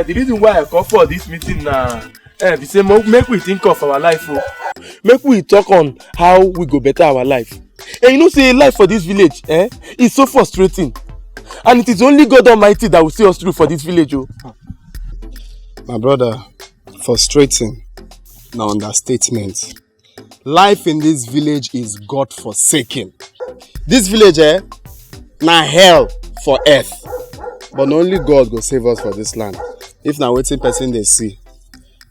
The reason why I call for this meeting na be say make we think of our life. Make we talk on how we go better our life. And you know say life for this village is so frustrating. And it is only God Almighty that will see us through for this village. My brother, frustrating, now understatement. Life in this village is God-forsaken. This village, na hell for earth. But only God go save us for this land. If na wetin person they see,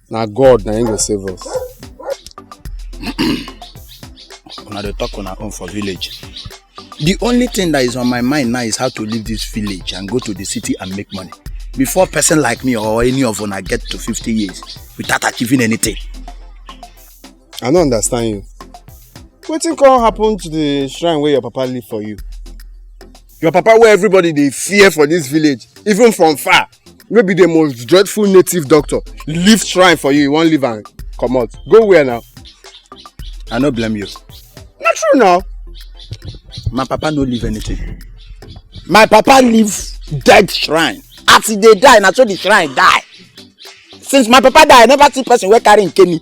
na God na him go save us. When they talk on our own for village. The only thing that is on my mind now is how to leave this village and go to the city and make money. Before a person like me or any of una get to 50 years without achieving anything. I don't understand you. Wetin come happen to the shrine where your papa live for you? Your papa where everybody they fear for this village, even from far. Maybe the most dreadful native doctor leave shrine for you, you won't leave and come out. Go where now? I no blame you. Not true now. My papa no leave anything. My papa leave dead shrine. As he dey die, na so the shrine die. Since my papa die, I never see person wey carry nkeni,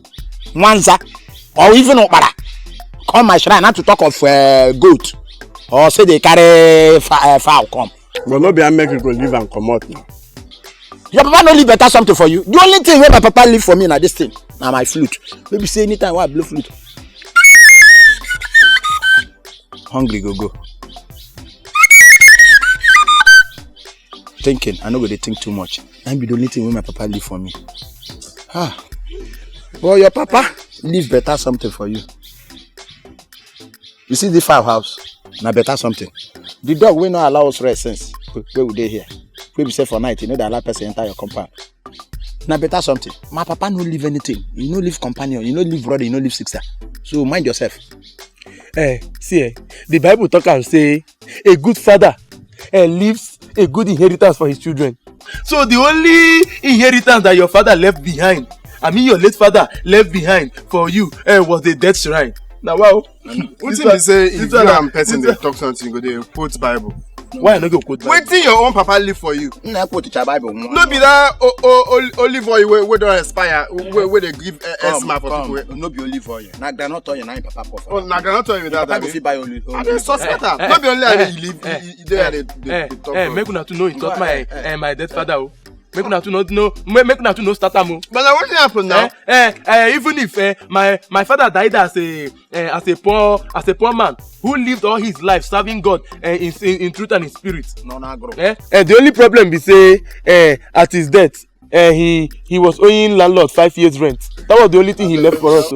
mwanza, or even okpara come my shrine not to talk of goat or say they carry fowl come. But no be I make you go leave and come out now. Your papa no leave better something for you. The only thing wey my papa leave for me na this thing, na my flute. Maybe say anytime wey I blow flute. Hungry go. Thinking, I know they think too much. And be the only thing when my papa leave for me. Well, your papa leave better something for you. You see the farmhouse, now better something. The dog will not allow us rest since where would they here? We be safe for night, you know that allow person enter your compound. Now better something. My papa no leave anything. You no leave companion, you no leave brother, you no leave sister. So mind yourself. See, the Bible talk and say a good father leaves a good inheritance for his children. So the only inheritance that your father left behind, your late father left behind for you was the dead shrine. Now wow. What if you say if you and person they talk something, you go they quote Bible? Why not go quote Bible? Wait till your own papa live for you. No quote the Bible. No be that olive oil where don't expire, where they give esma for people. No be olive oil. Na granite oil na papa for. Oh, na granite oil with that. Papa go fit buy olive oil. I dey suspect am. No be only I dey live. They talk. Make una to know he taught my dead father. Make una to know. Make una to know start am. But what happen now? Even if my father died as a poor man who lived all his life serving God in truth and in spirit. No, bro. The only problem be say at his death he was owing landlord 5 years rent. That was the only thing he left for us.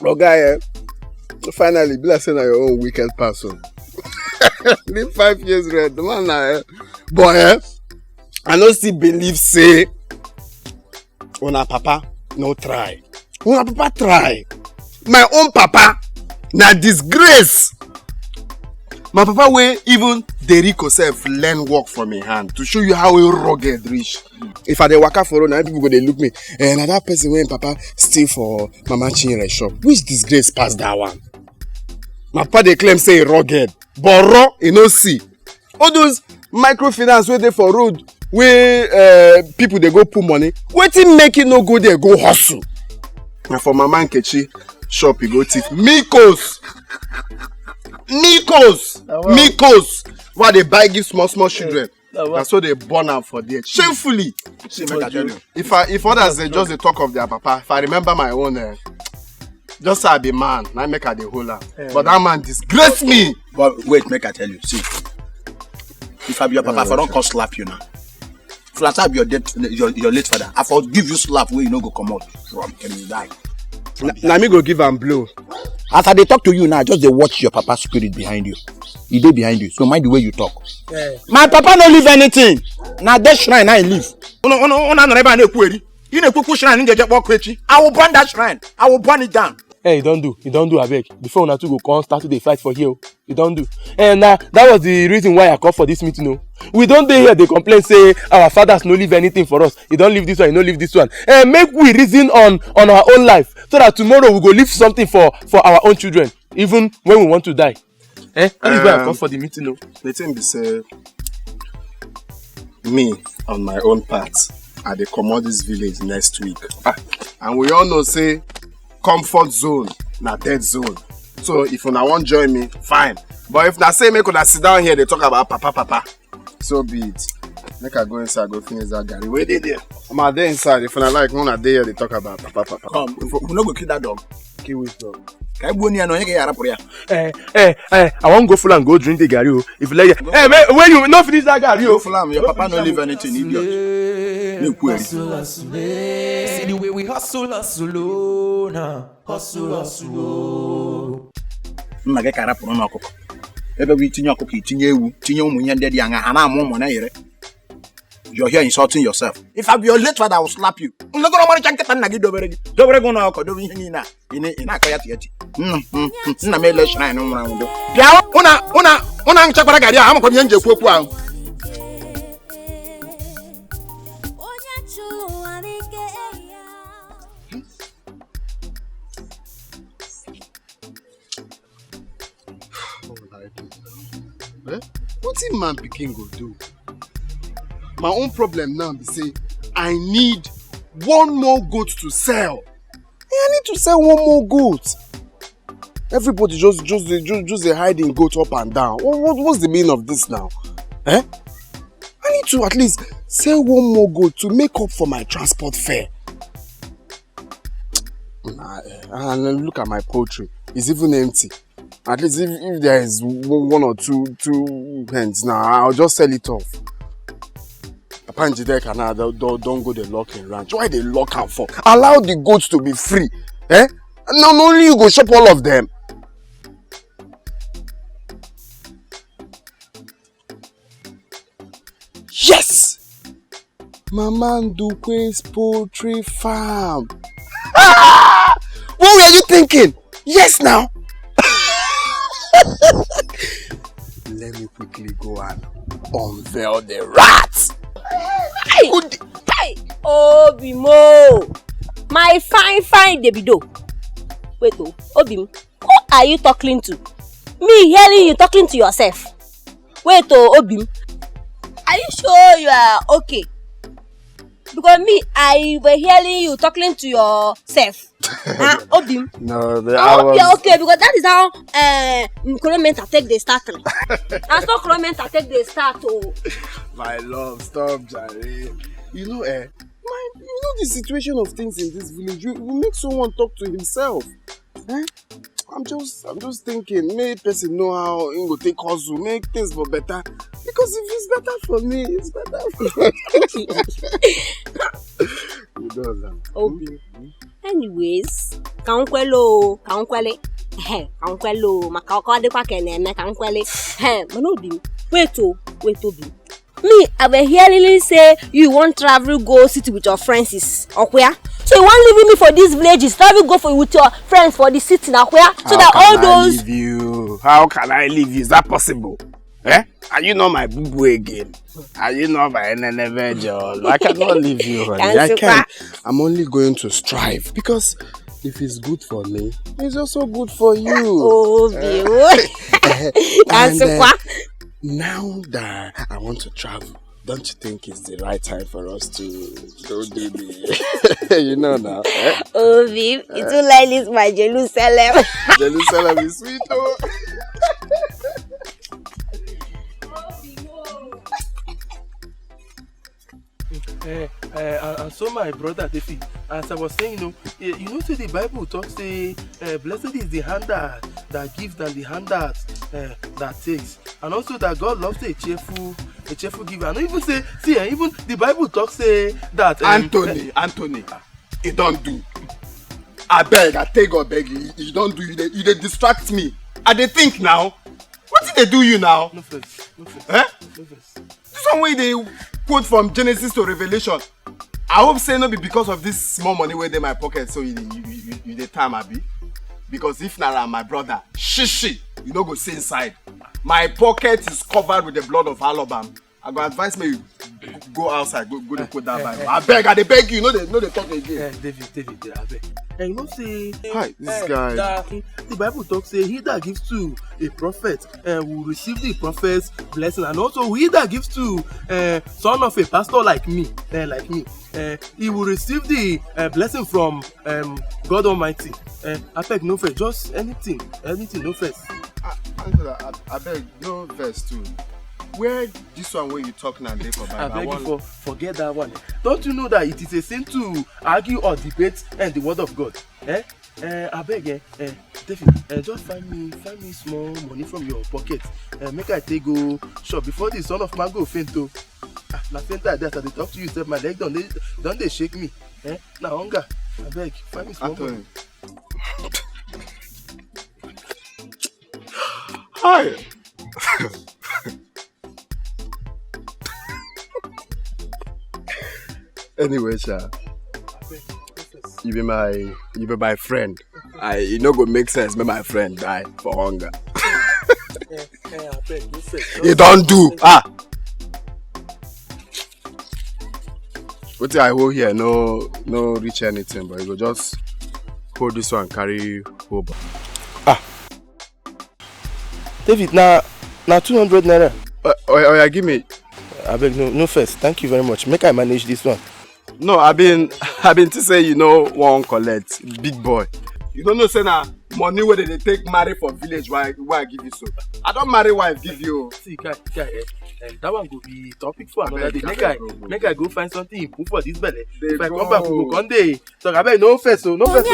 Okay, finally, be like saying your own wicked person. Live 5 years rent, the man boy. I don't still believe say una papa no try. Una papa try. My own papa na disgrace. My papa wey even Derrico self learn work from him hand to show you how he rugged reach. If I dey waka for road, now people go dey look me. Na that person wey papa stay for Mama Chinere shop. Which disgrace pass that one? My papa dey claim say he rugged, but raw he no see. All those microfinance wey dey for road, wey people dey go put money, wetin make it no go there go hustle? Na for Mama Nkechi shop he go thief Mikos. Why they buy give small children? That's so they born am for there shamefully. See, make I tell you, if others they just they talk of their papa, if I remember my own, just say I be man, now make I the whole am. But that man disgrace me. But wait, make I tell you. See, if I be your papa, if I don't come slap you now. If I slap your late father, I for give you slap where you no go come out from, can you die? Now me go give am blow. As I dey talk to you now, just dey watch your papa spirit behind you. He dey behind you, so mind the way you talk. My papa no leave anything. Na that shrine I leave. I will burn that shrine. I will burn it down. He don't do, abeg. Before una two go come start to dey fight for here. He don't do. And that was the reason why I called for this meeting. We don't dey here, they complain say our fathers no leave anything for us. He don't leave this one, he no leave this one. Make we reason on our own life so that tomorrow we go leave something for our own children, even when we want to die. That is why I called for the meeting. The thing be say, Me, on my own part, I dey comot this village next week. And we all know say comfort zone na dead zone. So if una wan join me, fine. But if na say make una sit down here dey talk about papa, so be it. Make I go inside go finish that garri. Where dey there? I'm there inside. If una like, una dey here dey talk about papa. Come, we no go kill that dog. Kill which dog? Kai boni ano nyeke yara pori ya. I wan go full and go drink the garri o. If you like, when you no finish that garri Go o. full am, your papa no leave anything, idiot. No query. See the way we hustle, oh, nah. Hustle. Nna gị kara pụrụ n'ọkụkọ. Ebe bụ itinye ọkụkọ, itinye ewu, tinye ụmụ ihe ndị dị aṅa, ha na-amụ ụmụ na-ere. You're here insulting yourself. If I be your late father, I will slap you. Nlogoro ọmarịcha nkịta nna gị dobere gị. Dobere gị n'ọkọ, dobe ihe niile a. Ị na-akọ ya tieti. Nna m ele shrine nwụrụ anwụ do. Bịa, ụna nchakwara garị a, amakwa m ihe m ji ekwu okwu ahụ. What if man pikin go do? My own problem now be say I need one more goat to sell. I need to sell one more goat. Everybody just dey hiding goat up and down. What's the meaning of this now? I need to at least sell one more goat to make up for my transport fare. And look at my poultry. It's even empty. At least if there is one or two hens now, I'll just sell it off. Papa and Dikeh now don't go the locking ranch. Why they lock am for? Allow the goats to be free. Not only you go shop all of them. Yes! Mama Ndukwe's poultry farm. What were you thinking? Yes now. Let me quickly go and unveil the rats. Hey, Obimo, my fine Davido. Wait, Obim, who are you talking to? Me hearing you talking to yourself. Wait, Obim, are you sure you are okay? Because me, I were hearing you talking to yourself. Obim. No, I was... Okay, because that is how Nkromenta take the start. And so Nkromenta take the start. Oh. My love, stop, Jare. You know, the situation of things in this village will make someone talk to himself. I'm just thinking, make person know how he will take hustle, make things for better. Because if it's better for me, it's better for me. You know that. Obim. Anyways, kankwelo, makao de kwa keneme kankwele. Manobim. Wait, Obim. Me, I were hearing say you want travel go city with your friends or where? So you want leave me for these villages, travel go with your friends for the city now where? So that all those... How can I leave you? Is that possible? Are you not my boo-boo again? Are you not my virgin? I cannot leave you, honey. I can't. I'm only going to strive because if it's good for me, it's also good for you. Oh, now that I want to travel, don't you think it's the right time for us to go do the... You know now. Oh, babe, it's too like this, my Jerusalem. Jerusalem is sweet, oh. And so my brother Defi, as I was saying, you know, say the Bible talks say, blessed is the hand that gives and the hand that takes, and also that God loves a cheerful giver. And even say, even the Bible talks say that Anthony, it don't do. I beg, I take or beg you don't do. You they distract me. I they think now. What did they do you now? No face. No face. This one way they quote from Genesis to Revelation. I hope say no be because of this small money where they in my pocket, so you the time I be. Because if not my brother, shishi, you don't go stay inside. My pocket is covered with the blood of Alabama. I go advise me go outside, go dey quote that Bible. I beg you, no dey talk again. David, I beg. And you know say Hi, this guy. The Bible talks say he that gives to a prophet will receive the prophet's blessing, and also he that gives to son of a pastor like me, he will receive the blessing from God Almighty. I beg no first, just anything, no first. I beg no verse too. Where this one where you talk now dey for Bible? I beg you forget that one. Don't you know that it is a sin to argue or debate the word of God? I beg, David, just find me small money from your pocket. Make I take go shop before the son of man go faint o. Na faint like that, I dey talk to you sef, my leg don dey shake me. Na hunger. I beg, find me small money. Hi. Anyway, Sha, you be my friend. It no go make sense make my friend die for hunger. You don't do. Wetin I hold here no reach anything, but you go just hold this one, carry over. David, na 200 naira. Yeah, give me. I beg no first. Thank you very much. Make I manage this one. No, I've been to say you know one collect big boy. You don't know say na money where they take marry for village why I give you so. I don't marry wife give you. See guy, that one go be topic for another day. Make I go find something you put for this belly. If I come back we go come day. So I beg no first so no first.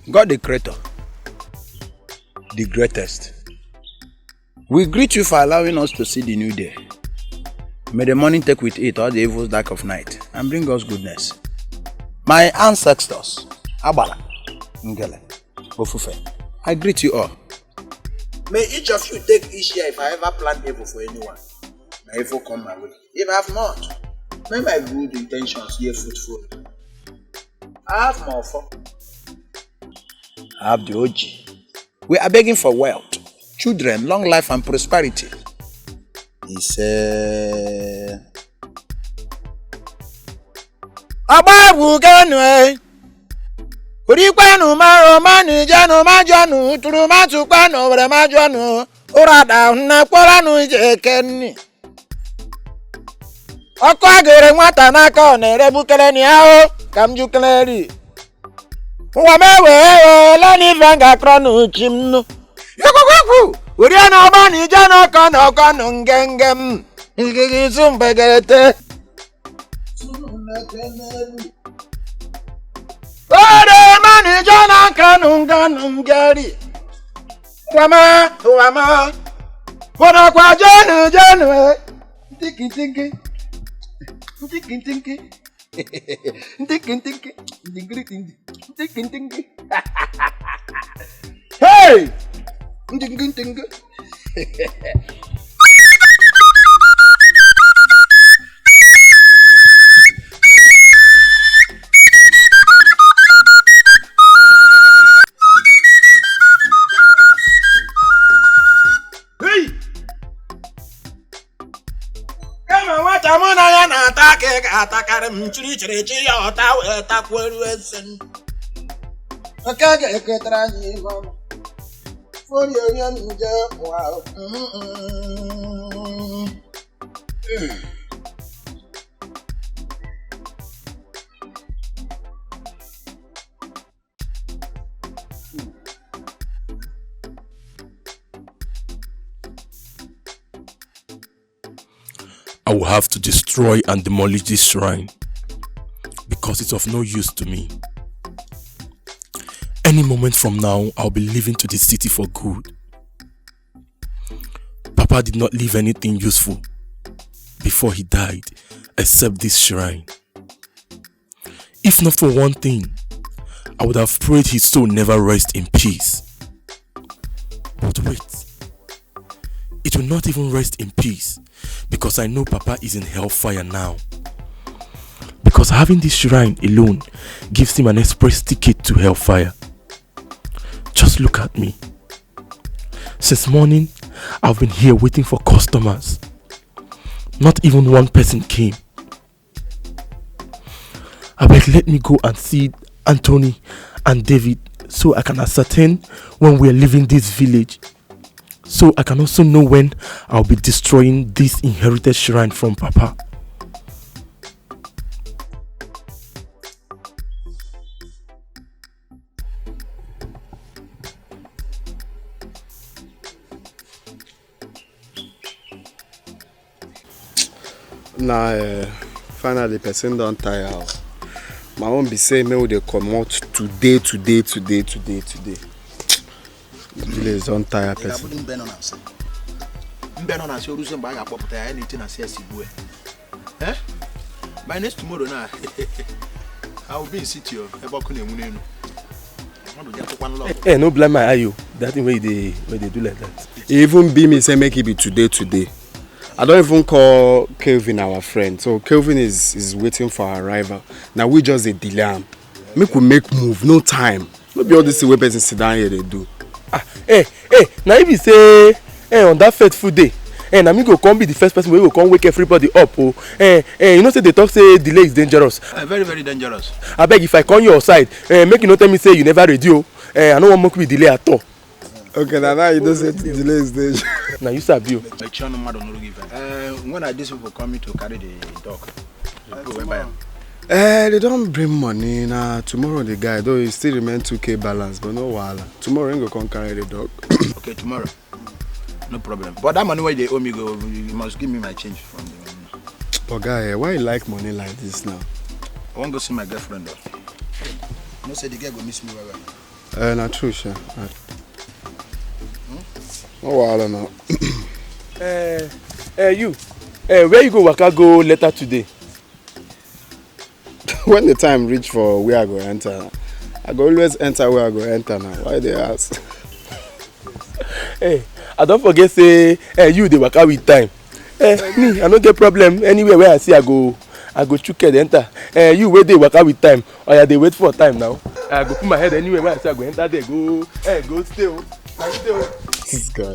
God the Creator, the greatest. We greet you for allowing us to see the new day. May the morning take with it all the evils dark of night and bring us goodness. My ancestors, Abala, Ngele, Ofufe, I greet you all. May each of you take each year if I ever plan evil for anyone. May evil come my way. If I have not, may my good intentions yield fruitful. I have more for. I have the OG. We are begging for wealth, children, long life and prosperity. He said, Ababu ganwe. Kurikwanu maro mani janu majanu turumatu kwanu bre majanu urada na kwalanu ijekeni. Oko agere nwata n'aka ọ na-erebukere ni ahụ ka m jukleri. Nwa mewe lani vanga kronu chimnu. Yokokwu uri na obani jana kana kanu ngengem. Igigi zumbegete. Ore mani jana kanu ngeri. Wama. Wana kwa janu. Tiki. Hey! Tamona ya na atake atakare mchirichirichi ya otawe takweru esen. Akage eketara ni mama. For your nje wow. I will have to destroy and demolish this shrine because it's of no use to me. Any moment from now, I'll be leaving to the city for good. Papa did not leave anything useful before he died except this shrine. If not for one thing, I would have prayed his soul never rest in peace. But wait, it will not even rest in peace because I know Papa is in hellfire now. Because having this shrine alone gives him an express ticket to hellfire. Just look at me. Since morning, I've been here waiting for customers. Not even one person came. I beg, let me go and see Anthony and David so I can ascertain when we are leaving this village. So I can also know when I'll be destroying this inherited shrine from Papa. Nah, finally, person don't tire. My own be saying me they come out today. Village don't tire person. By next tomorrow now, I will be in city of Ebokune. Hey, no blame my eye, that thing where they do like that. Even be me say make it be today. I don't even call Kelvin our friend. So Kelvin is waiting for our arrival. Now we just a delay am. Make we make move, no time. No be all this way person sit down here they do. Hey, now if you say on that fateful day, na me go come be the first person wey go come wake everybody up. You know say they talk say delay is dangerous. Very, very dangerous. I beg if I come your side, make you no tell me say you never ready. I no want make we delay at all. Okay, now you don't say delay is dangerous. Now you sabi you. When are these people coming to carry the dog? They don't bring money now. Tomorrow the guy though he still remain 2K balance, but no wahala. Tomorrow he go come carry the dog. Okay, tomorrow. No problem. But that money where they owe me go, you must give me my change from them. But guy, why you like money like this now? I want to go see my girlfriend though. You know say the girl go miss me well. Not true, sure. No wahala now. You, where you go waka go later today? When the time reach for where I go enter, I go always enter where I go enter now. Why they ask? Hey, I don't forget say you dey waka with time. Me, I no get problem. Anywhere where I see I go chook head enter. You where dey waka with time, or you dey wait for time now. I go put my head anywhere where I see I go enter there. Go stay. This guy.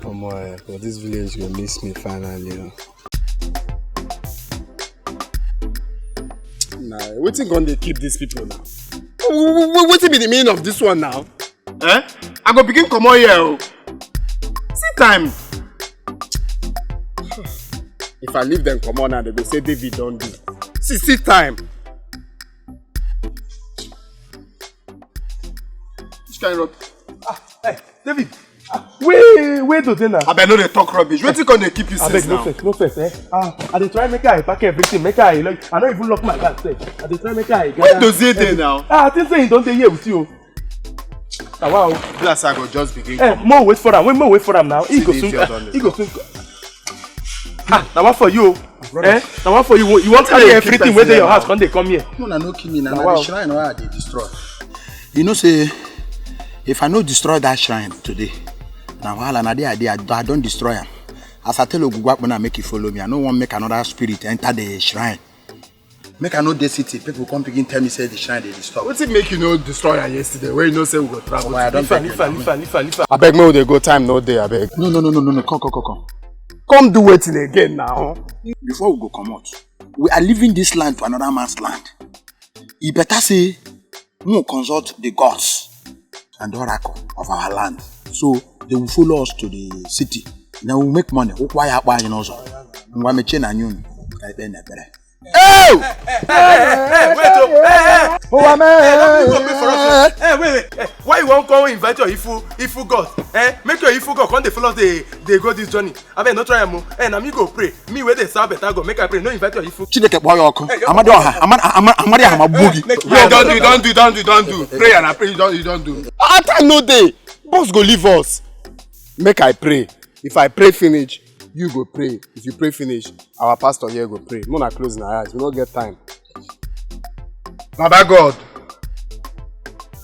Oh my, but this village will miss me finally. Nah, waiting on they keep these people now. What be the meaning of this one now? I go begin come on here. See time. If I leave them come on now, they go say David don't do. See time. Which kind of Hey, David. Wait to now. I bet no they talk rubbish. Waiting on they keep you safe now. No first. I dey try make I pack everything. Make I like. I don't even lock my bag. I dey try make I. Where does it dey now? I think say he don't dey here with you. Wow. Plus I go just begin. More wait for him. More wait for him now. He go soon. Now what for you? Now what for you? You want to carry everything where your house? When they come here? No kill me now. The shrine where they destroy. You know say, if I no destroy that shrine today, now while another idea I don't destroy him. As I tell Ogugwa when I make you follow me, I no want make another spirit enter the shrine. Make I know the city. People come begin tell me say the shrine they destroy. What's it make you know destroy her yesterday? Where you know say we go travel? Why I don't Leave. I beg me they go time no day. I beg. No. Come. Come do waiting again now. Before we go come out, we are leaving this land to another man's land. You better say, we will consult the gods and the oracle of our land. So they will follow us to the city. Then we will make money. Hey! Wait, Who am I? wait. Why you won't come invite your Ifu God? Make your Ifu God come they follow they go this journey. I mean, not try mo. Na me go pray. Me where they serve better go make I pray. No invite your Ifu. Chineke boy oko. Amadi ha bugi. Don't do. Pray and I pray. You don't do. After no day, boss go leave us. Make I pray. If I pray finish, you go pray. If you pray finish, our pastor here go pray. Mona close our eyes. We don't get time. Baba God,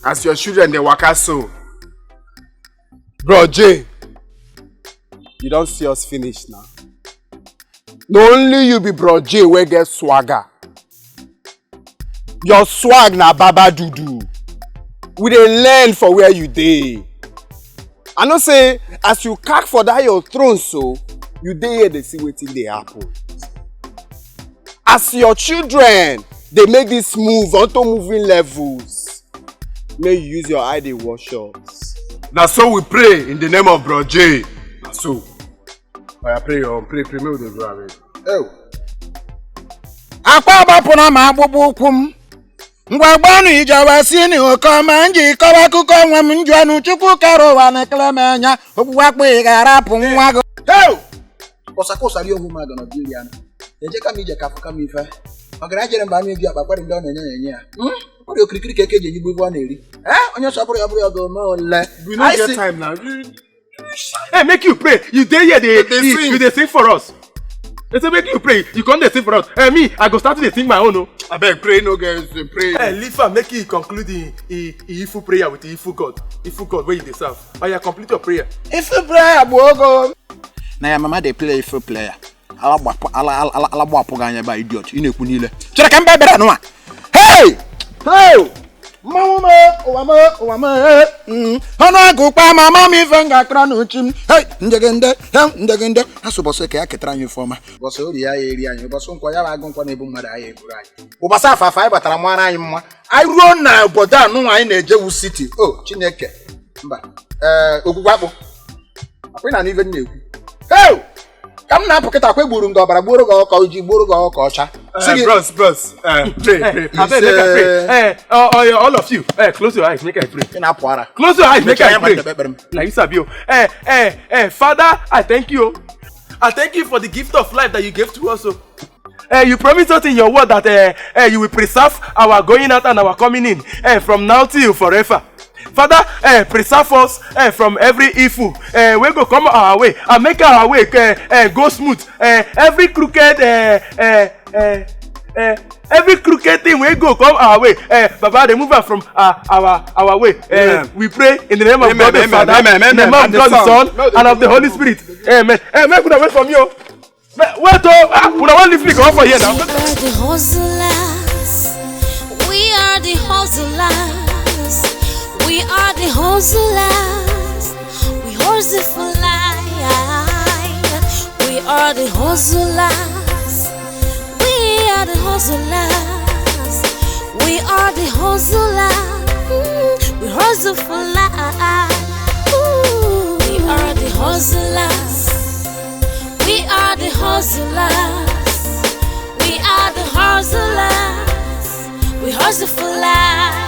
as your children they waka so, bro J, you don't see us finish now. Not only you be bro J wey get swagger. Your swag na baba dudu. We dey learn for where you dey. I know say as you cack for that your throne so, you dey here dey see wetin dey happen. As your children dey make this move onto moving levels, may you use your eye dey watch us. Na so we pray in the name of Bro J. Na so. Oya pray your own, pray make we dey go away. Oh. Akwa bapuna ma agbụgbụ ụkwụ m. Ngwa gbanu ijawa si ni ụkọ ma nji kọwa akụkọ nwa m njụ anụ Chukwu kere ụwa na ekele m anya okpukpe akpụ ị ga-arapụ nwa gị. Hey! Kosa ri ohu maga Nigeria na. Eje ka m ije ka fuka m ife. Magara jere mba anyị egi akpa kwari ndị ọ na-enye ya. Ọ dị okirikiri ka eke ji eji bụ ọ na-eri. Onye sọ bụrụ ya go ma ole. We no get time now. Hey, make you pray. You dey here they sing for us. They say make you pray. You come dey sing for us. Me, I go start to dey sing my own. Oh. I beg pray no girls pray. Leave am make you conclude the Ifu prayer with the Ifu God. Ifu God where you dey serve. Oya complete your prayer. Ifu prayer bogo. Na ya mama dey play Ifu player. Ala gbapu ganya ba idiot. Ị na-ekwu niile. Chere ka mbe bere no a. Hey! Hey! Mama, Hana go pa mama mi venga kranu chim. Hey, ndegende. Aso boso ke aketara nyu forma. Boso ori ya eri anyu. Boso nkwa ya agu nkwa na ebu mmada ya eburu anyi. Ubasa afafa ai batara mwa anyi mma. Ai ruo na obodo anu anyi na ejewu city. Oh, Chineke. Mba. Ogugwa akpụ. Akwa na even na-ekwu. Hey! Kam na apụkịta kwa egburu ndị ọbara gburu gị ọkọ iji gburu gị ọkọ ọcha. Bros. Pray. Hey, all of you, close your eyes, make I pray. Close your eyes, make I pray. Like you sabi. Father, I thank you. I thank you for the gift of life that you gave to us. You promised us in your word that you will preserve our going out and our coming in from now till forever. Father, preserve us from every evil. We go come our way and make our way go smooth. Every crooked thing we go come our way. Baba, remove us from our way. We pray in the name of God the Father, in the name of God the Son, and of the Holy Spirit. Amen. Make we wait from you. Wait, we don't leave me come for here now. We are the hustlers. We are the hustlers. We are the hustlers. We hustle for life. We are the hustlers. We are the hustlers. We are the hustlers. We hustle for life. We are the hustlers. We are the hustlers. We are the hustlers. We hustle for life.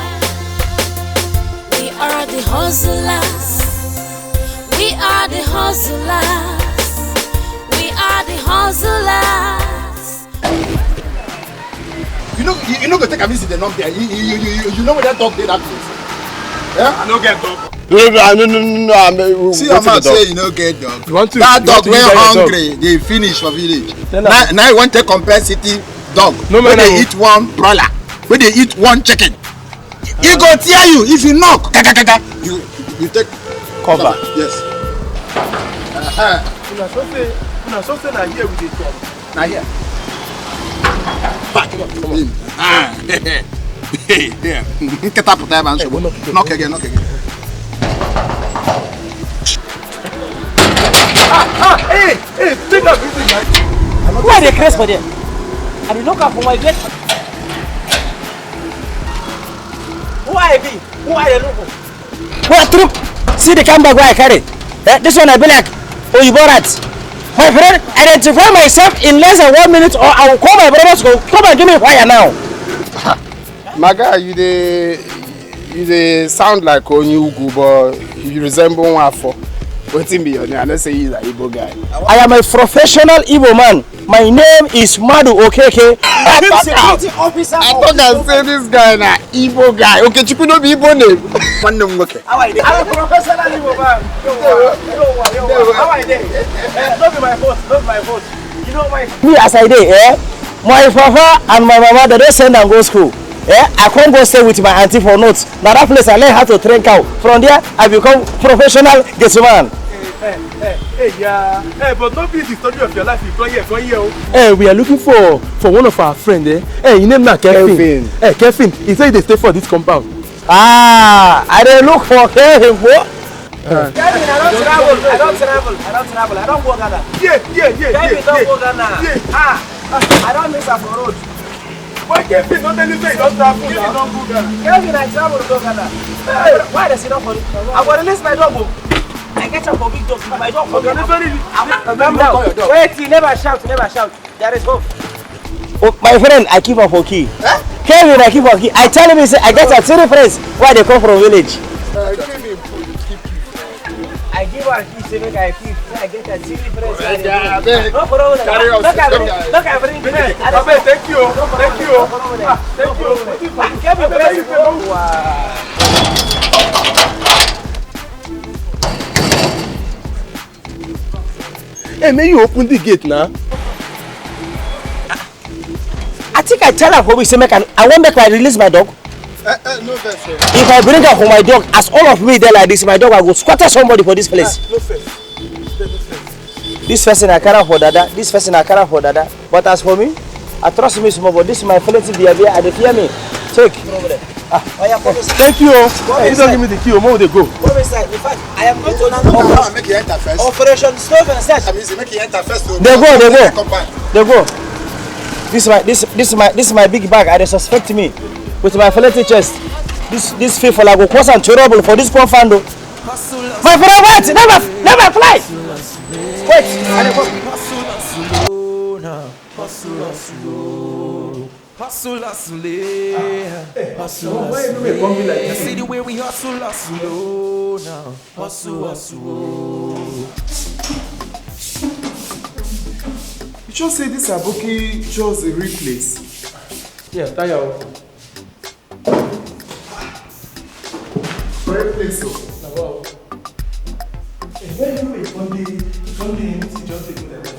We are the hustlers. We are the hustlers. We are the hustlers. You know go take a visit the dog there. You know where that dog did that place. Yeah? I no get dog. No. See your man say you no get dog. That dog when hungry, they finish for village. Now you want to compare city dog. No when they eat one broiler, when they eat one chicken. He go tear you if you knock. You take cover. Yes. Una so say na here we dey talk. Now here. Back him. Hey, there. Get up with that man. Knock again. Hey, take that easy, man. Why they crazy for them? I dey look up for my gate. Who I be? Who I look for? What troop? See the camera where I carry. This one I be like Oyibo rat. My friend, identify myself in less than 1 minute or I will call my brothers to come and give me fire now. My guy, you dey sound like Onyugu, but you resemble one for. Wetin be your name? I know say he's an Igbo guy. I am a professional Igbo man. My name is Madu Okeke. I thought I say this guy na Igbo guy. Okay, Chipu no be Igbo name. One name okay. How are you? I'm a professional Igbo man. How are you? Don't be my fault. Don't be my fault. You know my. Me as I dey, my papa and my mama they don't send and go school. I can't go stay with my auntie for notes. Now that place I learn how to train cow. From there I become professional gentleman. But don't be the story of your life. You come here. We are looking for one of our friends. His name na Kevin. Kevin. He said they stay for this compound. I don't look for Kevin. Kevin, I don't travel. I don't go Ghana. Kevin don't go Ghana. I don't miss up for road. Why Kevin? Don't tell you say you don't travel. Kevin don't go Ghana. Kevin, I travel to go Ghana. Why does he not for it? I will release my dog. I get up for big dog. My dog for wait, never shout. There is hope. Oh, my friend, I keep up for key. Kevin, I keep up key. I tell him, I get a 3 friends where they come from village. I give her a key, say make I keep. I get a 3 friends. No problem. Look, I bring the man. Thank you. Kevin, Hey, may you open the gate now? I think I tell her for me, say make I won't make I release my dog. No, that's it. If I bring her for my dog, as all of me there like this, my dog will go squatter somebody for this place. No face. This person I carry for dada, this person I carry for dada. But as for me, I trust me small, but this is my feeling behavior and they fear me. Take. Thank you. Hey, you don't give me the key, more they go. Go inside. In fact, I am going to Make you enter first. Operation Stove and Search. I mean, make you enter first. They go. This is my big bag. I suspect me with my fillet chest. This faithful I go cause and trouble for this poor fando. My friend, wait, never fly. Wait, Hustle, you see the way we hustle now. Hustle. You just say this Aboki just a real place. Yeah, Tayo. Great place, so. Wow. When you wait, one day, anything just take me like that.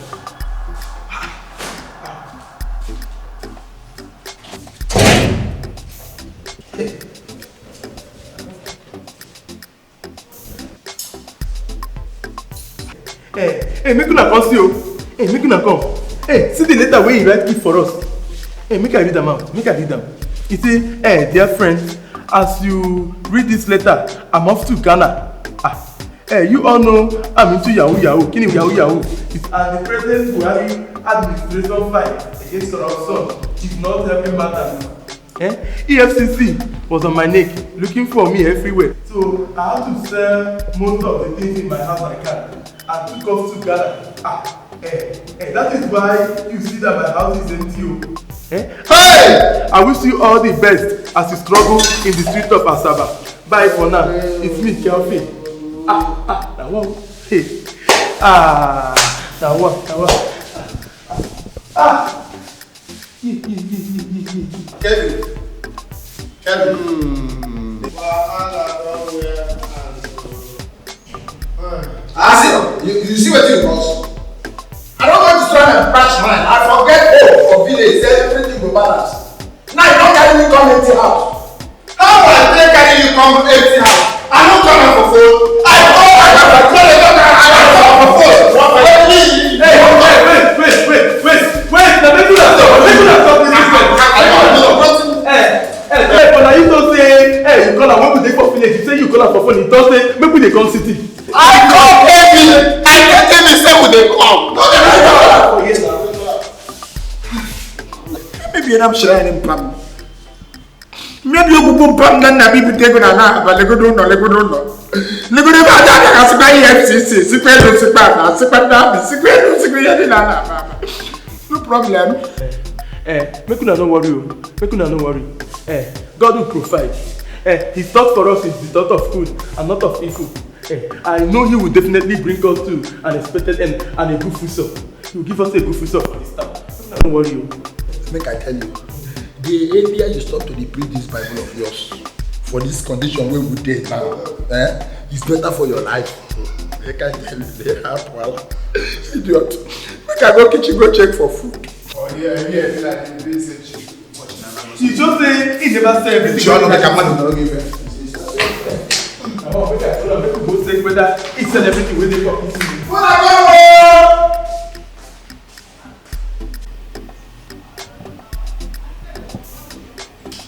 Hey, make una come see you. Hey, make una come. Hey, see the letter where you write it for us. Hey, make I read them out. You see, hey, dear friends, as you read this letter, I'm off to Ghana. Hey, you all know I'm into Yahoo. Kini Yahoo. It's at the President Buhari administration fight against corruption. It's not helping matters. EFCC was on my neck, looking for me everywhere. So I had to sell most of the things in my house I can. I took off to Ghana. That is why you see that my house is empty. Hey! I wish you all the best as you struggle in the street of Asaba. Bye for now. It's me, Kelvin. Now what? Hey. Now what? Kevin. You see what you cause? I don't want to try and crash mine. I forget for village, everything go balance. Now you don't carry me come empty house. How I take carry you come empty house? I don't come for phone. I call my God. I come for phone. Wait. Now make una stop this business. Hey, but now you don't say, hey, you call her when we dey for village. You say you call her for phone. You don't say, make we dey come city. I call Kevin. I get Kevin say we dey come. No, they don't. Maybe I'm shrine in Pam. Maybe you go pump na bibi take na na ba lego do no. Lego ba da ka sipa EFCC, sipa na. No problem. Make una no worry. Make una no worry. God will provide. His thought for us is the thought of good and not of evil. I know he will definitely bring us to an expected end and a good future. He will give us a good future for this time. Don't worry. Make I tell you, the earlier you start to preach this Bible of yours, for this condition where we dey now, it's better for your life. Make I tell you, they have well. Idiot. Make I go kitchen go check for food. Oh yeah, like the research. He just say he never say everything. Sure, no make a man no give it. Make I follow, make we go check whether he sell everything wey dey for kitchen.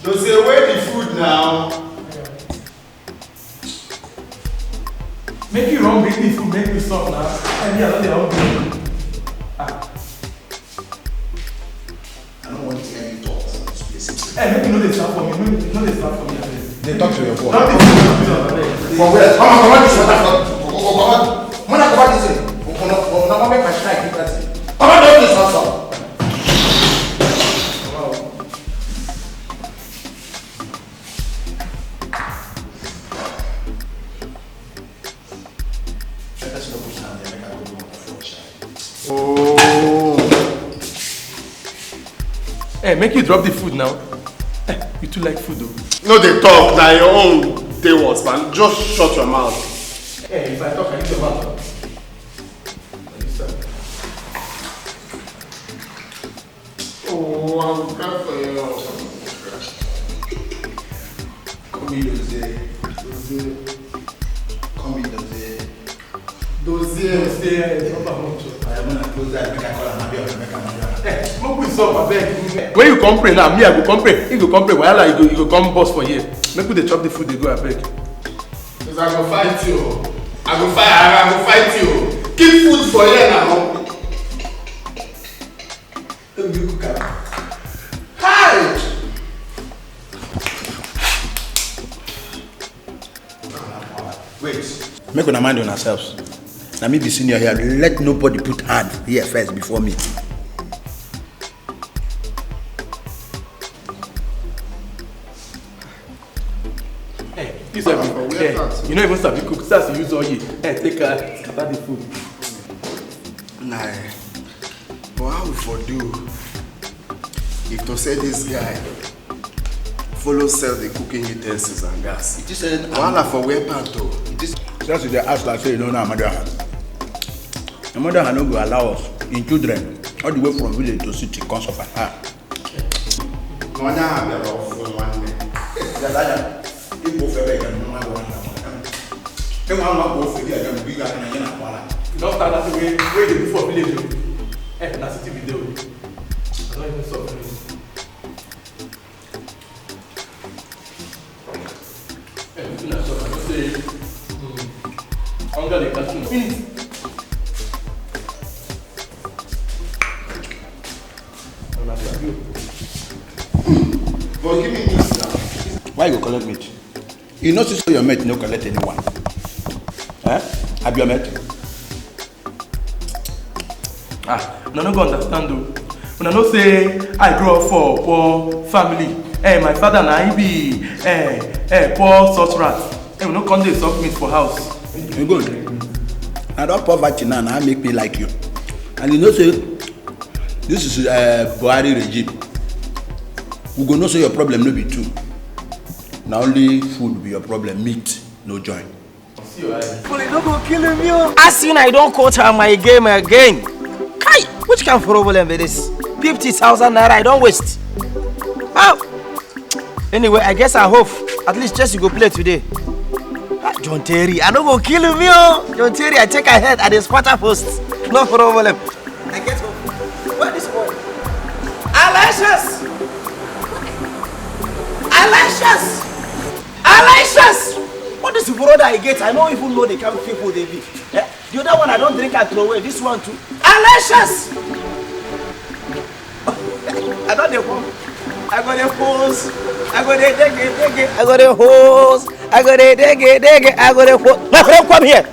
Don't say where the food now. Make you run bring the food, make me stop now. And me, I don't dey run bring. I don't want to hear you talk. Make you know they start for me. They talk to your boy. Not the food. For where? Come on, this water. Come on. When I go back this way, I'm not make my strike. Come on, don't this water. Make you drop the food now. You too like food though. No, they talk. Now your own day was, man. Just shut your mouth. If I talk, I use your mouth. Oh, I'm glad for you. Come in, Dozie. When you come pray now, me I go come pray. You go come pray. Wahala, you go come boss for here. Make we dey chop the food, they go abeg. Because I go fight you. I go fight you. Keep food for here now. Hi. Wait. Make una mind on ourselves. Now me be senior here. Let nobody put hand here first before me. You know even sabi cook. Start to use all ye. Take scatter the food. Nah. But how we for do? If to say this guy follow sell the cooking utensils and gas. It is an wahala for where part though? It is just the ask like say you don't know mother hand. The mother hand no go allow us in children all the way from village to city come suffer. Mother have a rough one day. Igbo fere ga no one one. Dem wan go for there dem bigger than na kwala. Don't start that way they do for village. Na city video. I don't even stop it. Hunger the cartoon. But give me meat now. Why you go collect meat? You know so your mate no collect anyone. Have your mate? No go understand though. When I know say I grow up for poor family. My father na he be poor such rat. We no come dey suck meat for house. You good. Now that poverty now make me like you. And you know say this is Buhari regime. We go know say your problem no be true. Now only food be your problem, meat no join. But it don't go kill him, yo. As soon I don't coach her my game again. Kai, which kind of problem with this? 50,000 naira I don't waste. Oh. Anyway, I guess I hope at least just you go play today. John Terry, I don't go kill him, yo. John Terry, I take a head at the spotter post. No problem. I get home. Where is boy? Aloysius! What is the brother I get? I don't even know the kind of people they be. The other one I don't drink and throw away. This one too. Aloysius! I don't know. I got a hose. I got a dege. I got a hose. I got a dege. I got a hose. My friend, come here.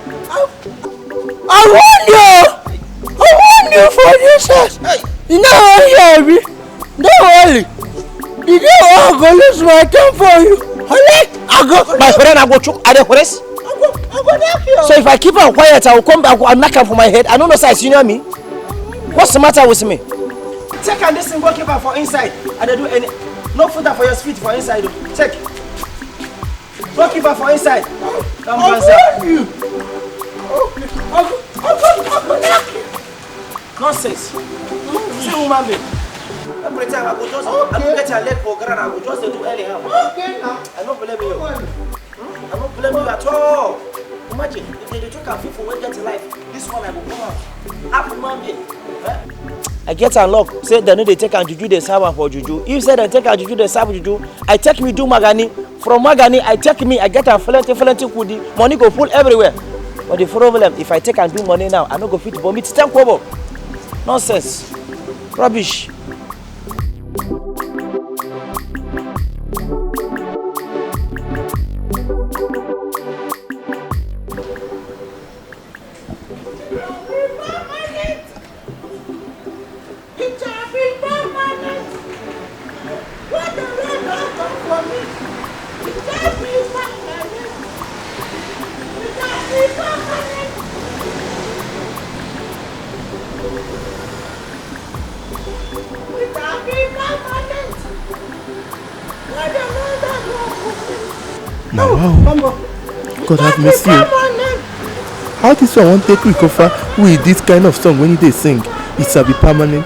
I warned you. I warned you for this. You know what you me? Don't worry. You know I'm going to lose my time for you. I go. My friend, I go choke. I go rest. So if I keep her quiet, I will come back and knock her for my head. I don't know size, you know me? What's the matter with me? Take and this thing, go keep her for inside. I don't do any. No food for your feet for inside. Check. Go keep her for inside. Come on, you. Nonsense. See woman be. Every time I go just, I don't get your leg for ground. I will just do anyhow. I don't blame you. I don't blame you at all. Imagine if they took a people when get life. This one I will come out. Happy Monday. I get unlocked. Say they know they take and juju they serve for juju. If say they take and juju they serve juju, I take me do Magani. From Magani, I take me. I get a plenty kudi. Money go full everywhere. But the problem, if I take and do money now, I no go fit to vomit 10 kobo. Nonsense. Rubbish. Now, wow. God have mercy. How this one won't take recover with this kind of song when they sing? It shall be permanent.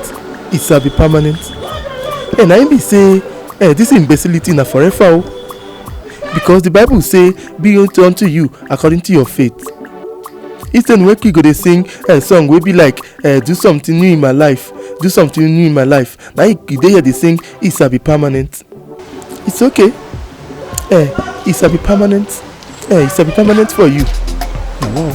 It shall be permanent. And I be say, this imbecility na forever. Because the Bible say, be unto you according to your faith. Instead, when you go to sing a song, will be like, do something new in my life. Do something new in my life. Now they hear they sing, it shall be permanent. It's okay. It shall be permanent. It shall be permanent for you. Wow.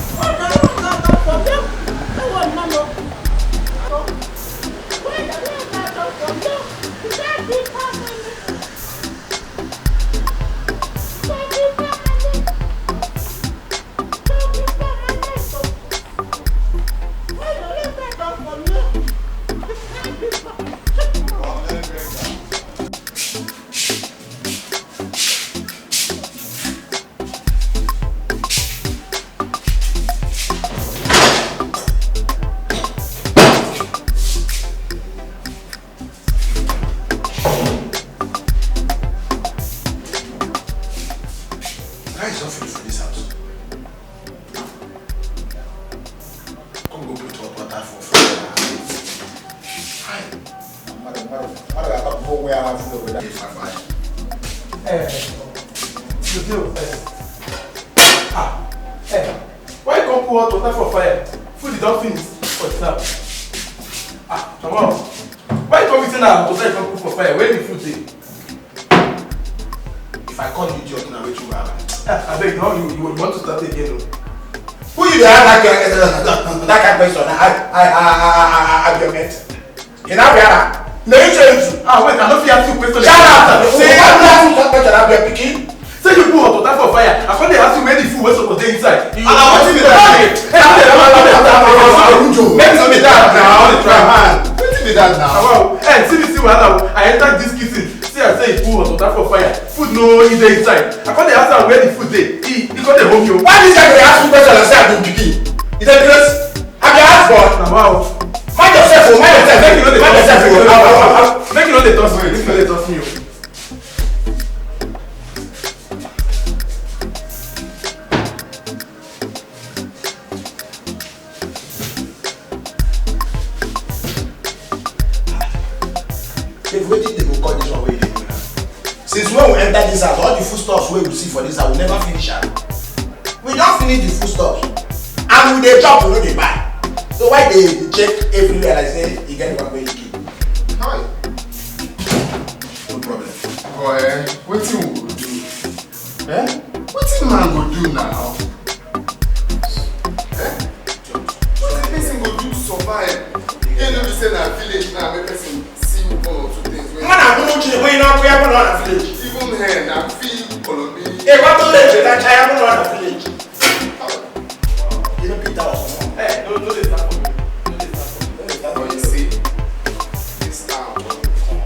Why you come pour hot water for fire? Food is not finished. What's up? Come on. Why you come eating now? Water you come pour for fire? Where the food is? If I call you idiot now, wait you have. I beg you want to start again. Who you there like that kind of person? I be your mate. You know where? No, you change. Wait, I don't feel ask you question. Shut up! Say I'm not question. I be your pikin. Say you put hot water for fire. I can't ask you where the food was supposed to be inside. And I want you to die. Make some be that now. Try man. What be that now? Hey, see this wahala. I entered this kitchen. See I say you put hot water for fire. Food no is inside. I can't ask her where the food is. He got the home you. Why this guy dey ask me question and say I be pikin? Is that because I be ask for? Wow. Mind yourself, mind yourself. Make you know the toss. Make you know the toss me. Make you know the toss me. If wetin dey go call this one wey you dey do now? Since when we enter this house, all the foodstuffs wey we see for this house, we never finish am. We don finish the foodstuffs and we dey chop, we no dey buy. So why they check everywhere like say you get the one wey you keep? Hi. No problem. Boy, wetin we go do? Wetin man go do now? Wetin person go do to survive? You no be say na village now make person see one or two things. Man, I don't know We have another village. Even here, I feel Colombia. Hey, what do they do? That I have another village. You know, Peter. Hey, no, they start for me. But you see, this town will come.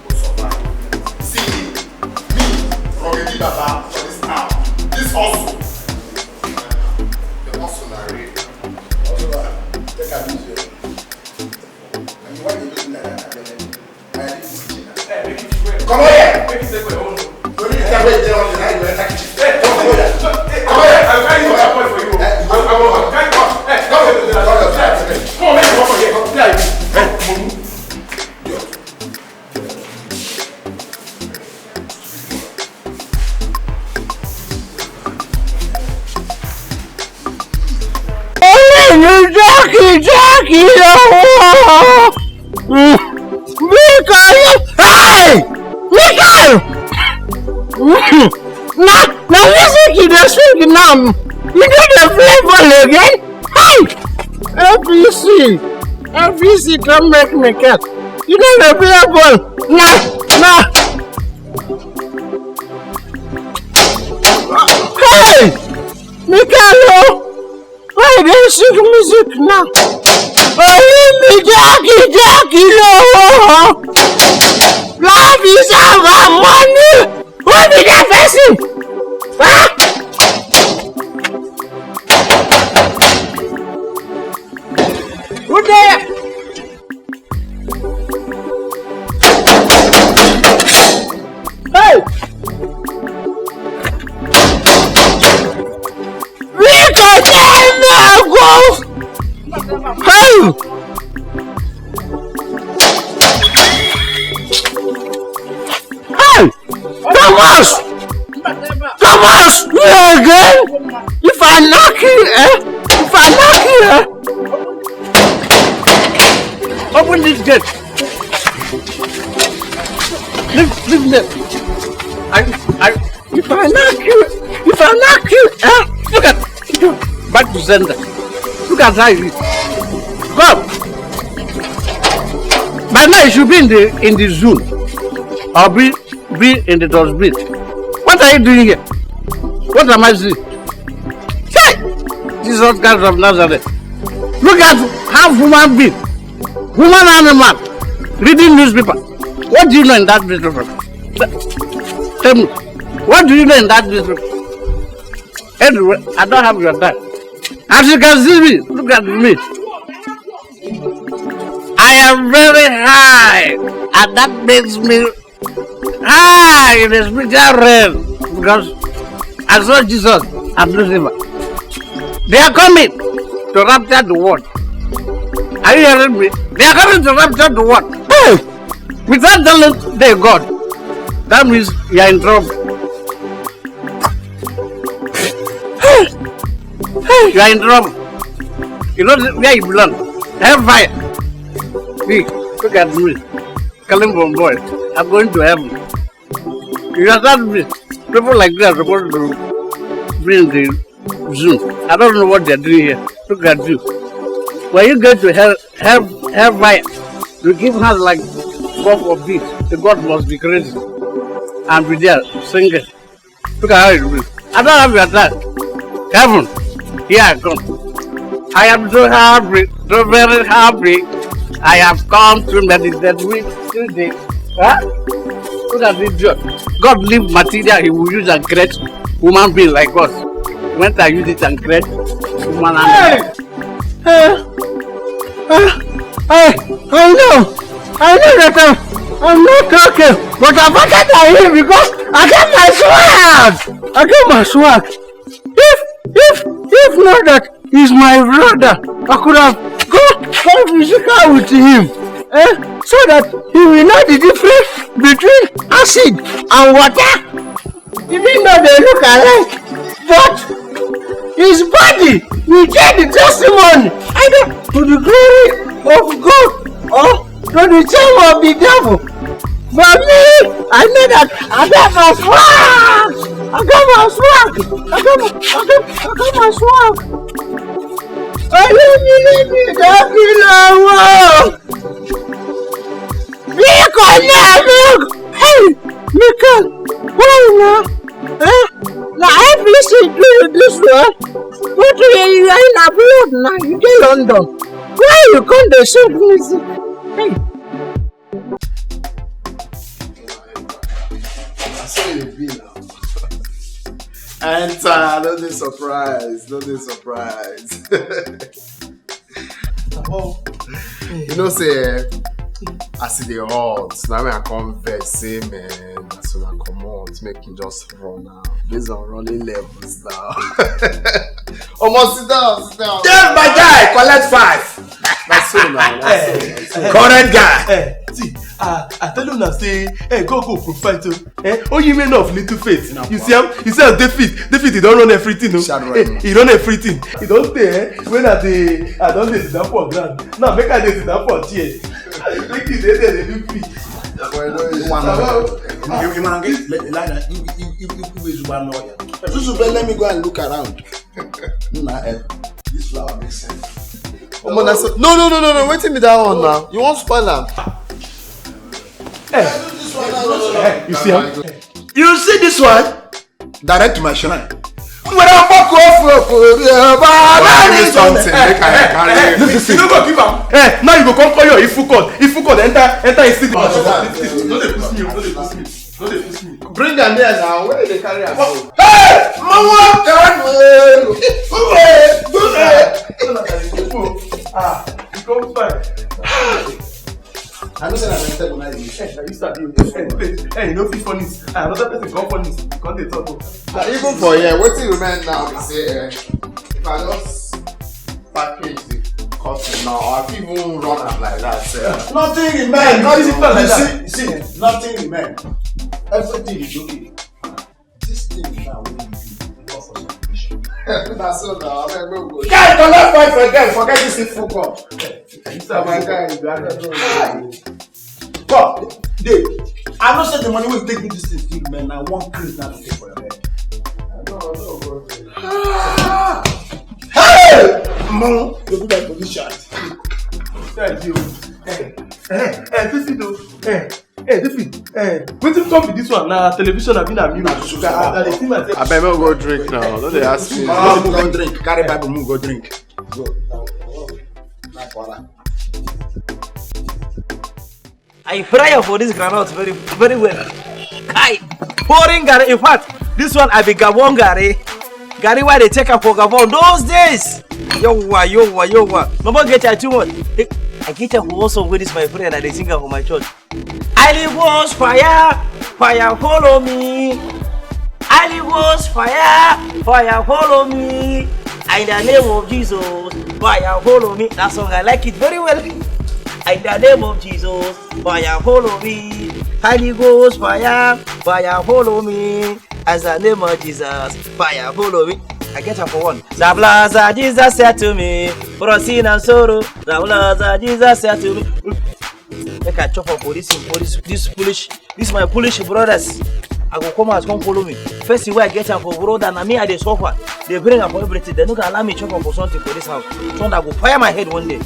Will survive. See, me, Rogedi Baba, for this town, this hustle. The hustle are real. Take a video. And why you looking at that? Come on here! Make it take away. Don't you tell me you're on the night you're attacking. Hey, come here. Come here. I'm trying to make a point for you. I'm trying to. Hey, come here. Come on, make it come here. Come here. Hey, Jackie, hey! Michael! Now listen to the song now. You get the flavor again? Hey! FVC don't make me cat. You get the flavor. Now. Hey! Michael! Why they sing music now? Oh, me Jackie, no! Love is our money! What is that person? Huh? Who there? Hey! We can never go! Hey! Hey! Thomas! You again? If I knock you, open this gate. Leave it. If I knock you, look at you. Back to sender. Look at how you go. By now you should be in the zoo or be in the dustbin. What are you doing here? What am I seeing? Hey! Jesus Christ of Nazareth. Look at how human being, human animal, reading newspaper. What do you know in that newspaper? Tell me. What do you know in that newspaper? Anyway, I don't have your time. As you can see me, look at me. I am very high, and that makes me high in the spiritual realm because I saw Jesus and Lucifer. They are coming to rapture the world. Are you hearing me? They are coming to rapture the world. Hey! Without telling they God, that means you are in trouble. You are in trouble. You know where you belong. Hellfire. Look at me. Calling from boy. I'm going to heaven. You understand me? People like that are supposed to bring the Zoom. I don't know what they're doing here. Look at you. When you get to hellfire, you give hands like God forbid. The God must be crazy. And be there singing. Look at how it is. I don't have your time. Heaven. Here I come. I am so happy, so very happy. I have come to meditate with today. Huh? Look at this job. God leave material he will use and create human being like us. When I use it and create human animal. I know that I'm not talking, but I'm better than him because I got my swag. If not that he's my brother, I could have gone physical with him, so that he will know the difference between acid and water. Even though they look alike, but his body will get the testimony either to the glory of God or to the shame of the devil. For me, I know that I got my swag. I got my swag. Leave me, don't be low. Vehicle. Hey, Nicole, why now? Now I please you do this one. But you are in abroad now. You get London. Why you come to show music? Hey. That's how you be now. Enter, don't be surprised. You know, say, I see the odds. Now I come vex, say, man, as soon as I come on, make him just run now. Based on running levels now. Almost sit down. Yes, my guy, collect 5. That's so now. Current guy. See, I tell you now, say, go provide to. Oh, you mean of little faith. You see him? You see how David, he don't run everything, no? He run everything. He don't stay, when I don't sit down for ground. Now, make I sit down for chair. Make it there, they do fit. Let me go and look around. This flower makes sense. No, waiting me that one now. You won't spoil them. You see him? You see this one? Direct to my shrine. When I fuck off, something. You don't go give am. Now you go come call your Ifu code. Enter his city. Don't dey push me. Bring them here now. Where did they carry us? Hey! Mama! You come fine. I know say na better when I do. You start you. You know fit funny. Another person come funny. Come dey talk. Even for here, wetin remain now be say if I just package the cotton now, I fit even run am like that. Nothing remain. You see, nothing remain. Everything is okay. This thing now wey you do because of some issue. That's so now. I beg no go. Guy, collect 5 for them. Forget this thing full cup. My guy, you got to Come, Dave. I know say the money will take you this thing still, man. I want credit now to pay for your head. Hey! Mom, you do that position. Thank you. David, wetin come be this one? Na television abi na music? I beg no go drink now. Don't they ask me? Go drink. Carry Bible, move, go drink. Go. I pray for this granite very, very well. Kai, pouring Gary. In fact, this one I be Gabon Gary. Gary why they take up for Gabon those days. Yo. Mama get you too much. I get you also with this my friend and they sing for my church. I live was fire follow me. I live was fire follow me. In the name of Jesus, fire follow me. That song I like it very well. In the name of Jesus, fire follow me. Holy Ghost, fire follow me. As the name of Jesus, fire follow me. I get up for one. The blood of Jesus said to me, for sin and sorrow. The blood of Jesus said to me. Make I chop up for this my foolish brothers. I go come out, come follow me. First thing where I get up for brother, and me I dey suffer. They bring up for everything. They don't allow me chop up for something for this house. So I go fire my head one day.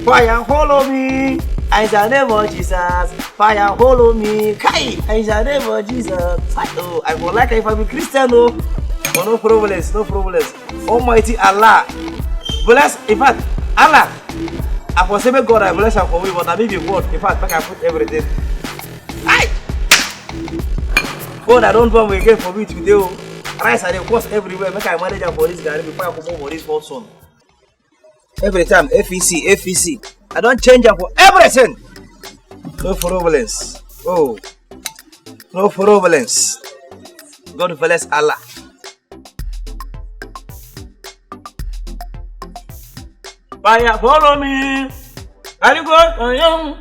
Fire follow me, in the name of Jesus. Fire follow me, Kai, in the name of Jesus. Oh, I would like if I be Christian, no problems. Almighty Allah, bless. In fact, Allah, I for say God, I bless her for me, but I need you God. In fact, I put everything. Aye. God, I don't want me again for me today. Rice and the cost everywhere. Make I manage for this guy before I come home for this first son. Every time, FEC. I don't change up for everything. No problems. Oh, no problems. God bless Allah. Fire follow me. Are you good? I am.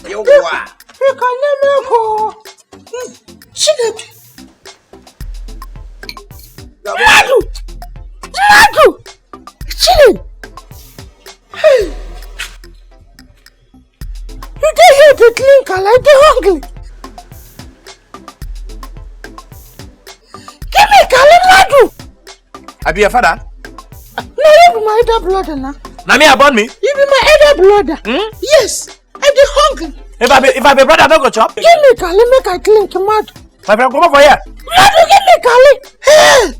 You can never go. Nadu! Chilling! Hey! You did hear the clink, I like the hungry. Give me Nadu! I be your father? No, you be my elder brother now. Now me abon me. You be my elder brother. Yes. I dey hungry. If I be brother, don't go chop. Give me Kali, make I clean tomato. My friend, come over here. Madu, give me Kali. Hey!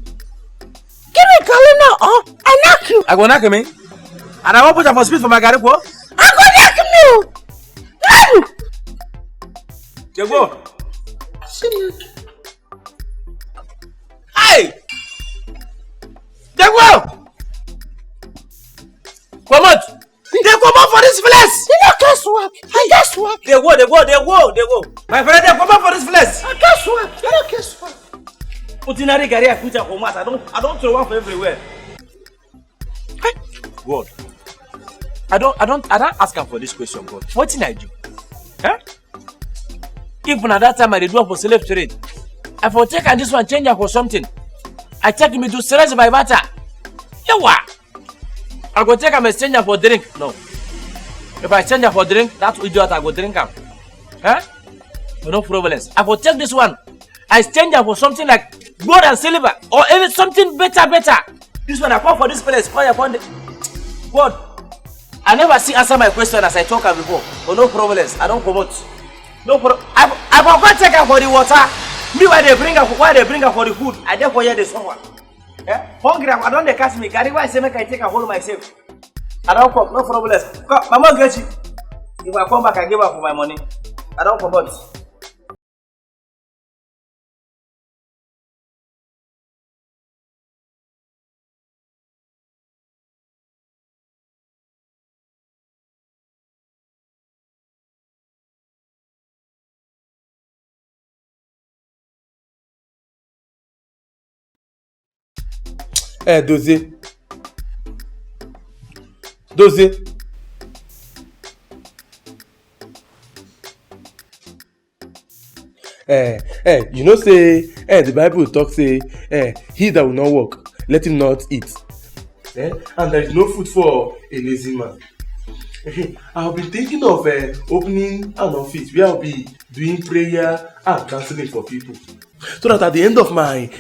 Give me Kali now, I knock you. I go knock me. And I won't put up for speed for my garden. I go knock you. Madu. You go. Hey! They go. Come on. They come out for this place. You know guesswork. I guesswork. They go. My friend, they come out for this place. I guesswork. You know guesswork. Put in a career, put a format. I don't throw one for everywhere. Hey, God. I don't ask him for this question, God. What did I do? Huh? Even at that time I did work for slave trade. I for take and this one change for something. I take me to stress my matter. You what? I go take and exchange for drink. No. If I exchange for drink, that idiot I go drink am. Huh? No problems. I go take this one. I exchange for something like gold and silver or even something better. This one I come for this place. God. I never see answer my question as I talk before. But no problems. I don't promote. No problem. I go take her for the water. Me why they bring her for the food. I therefore hear the suffer. Yeah? Hungry, I don't they catch me. Carry why I say make I take a hold of myself. I don't come, no problem. Mama get you. If I come back, I give her for my money. I don't promote. Dozie. You know say, the Bible talk say, he that will not work, let him not eat. And there is no food for a lazy man. I've been thinking of opening an office where I'll be doing prayer and counseling for people. So that at the end of my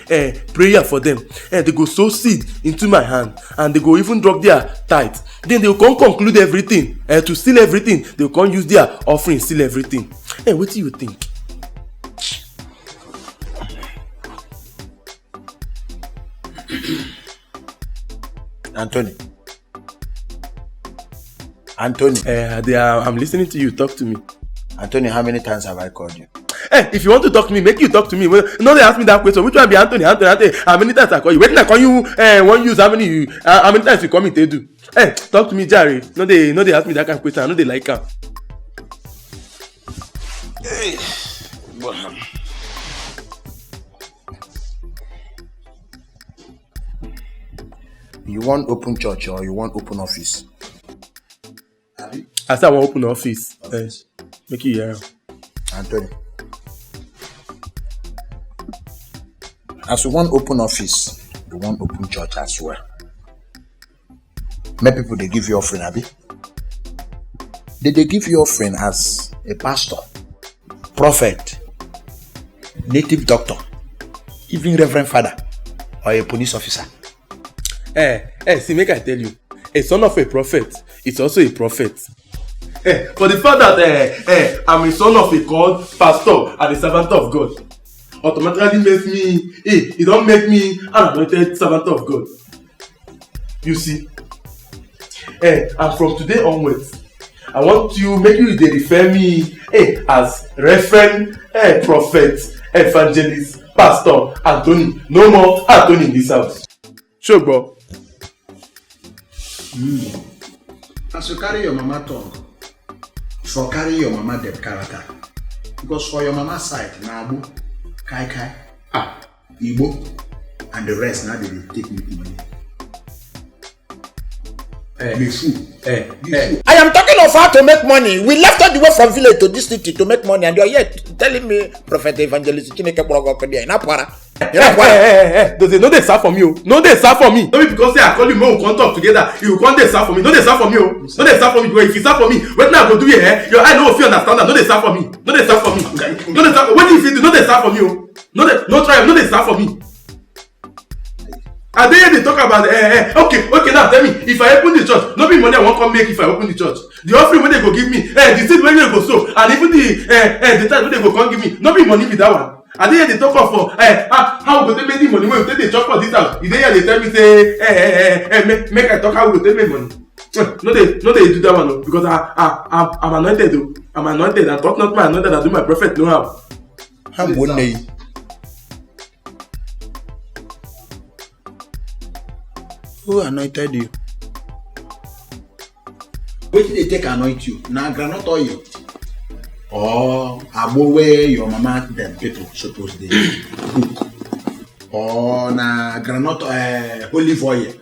prayer for them, they go sow seed into my hand and they go even drop their tithe. Then they will come conclude everything, to seal everything. They will come use their offering, seal everything. What do you think? Anthony, I'm listening to you. Talk to me. Anthony, how many times have I called you? If you want to talk to me, make you talk to me. Well, no, they ask me that question. Which one be Anthony? How many times I call you? Wait till I call you. One use how many times you call me? They do. Talk to me, Jerry. No, they ask me that kind of question. I know they like her. You want open church or you want open office? I said I want open office. Make you hear. Anthony, as you want open office, you want open church as well. Many people they give you offering, Abi. They give you offering as a pastor, prophet, native doctor, even reverend father, or a police officer. See, make I tell you, a son of a prophet is also a prophet. For the fact that I'm a son of a called pastor and a servant of God, automatically makes me, it don't make me an anointed servant of God. You see, and from today onwards, I want to make you they refer me as Reverend, Prophet, Evangelist, Pastor Anthony. No more Anthony in this house. Sure, bro. As you carry your mama tongue, for carry your mama dead character. Because for your mama side, Nabu, Kai, Igbo, and the rest now they will take me money. I am talking of how to make money. We left all the way from village to this city to make money, and you are yet telling me, Prophet Evangelist, no they serve for me. No they serve for me. Not because I call you more, we can't talk together. You can't they serve for me. No they serve for me. No they serve for me. Because if you serve for me, what now go do it? Your eye no if you understand that. No they serve for me. No they serve for me. No they serve. What if you do? No they serve for me. No they no try. No they serve for me. And then they talk about okay now tell me if I open the church, no be money I wan come make if I open the church. The offering wey they go give me, the seed wey they go sow, and even the time wey they go come give me, no be money be that one. And then they talk of for how we go take make the money wey we take dey chop for this house. You dey here dey tell me say make I talk how we go take make money. No dey do that one because I'm anointed though. I'm anointed and talk not my anointed and do my prophet no how. How one day? Who anointed you? Wetin dey take anoint you? Na groundnut oil or agbo wey your mama dem people suppose dey cook or na groundnut olive oil.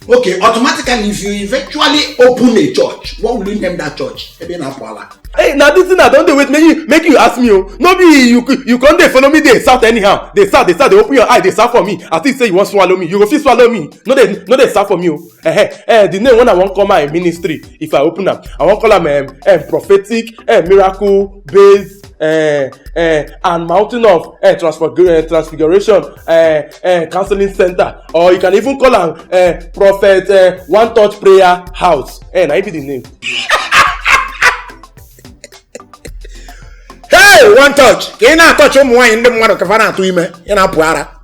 Okay, automatically if you eventually open a church, what will you name that church? Ebe na Paula. Hey, now this thing I don't dey wait make you ask me oh. No be you come dey follow me dey shout anyhow. Dey shout, dey open your eye, dey shout for me. As if say you wan swallow me, you go fit swallow me. No dey shout for me oh. The name when I wan call my ministry, if I open am, I wan call am prophetic miracle based and mountain of transfiguration counseling center, or you can even call am prophet one touch prayer house. Na it be the name. Hey, one touch. Can you touch him in the morning?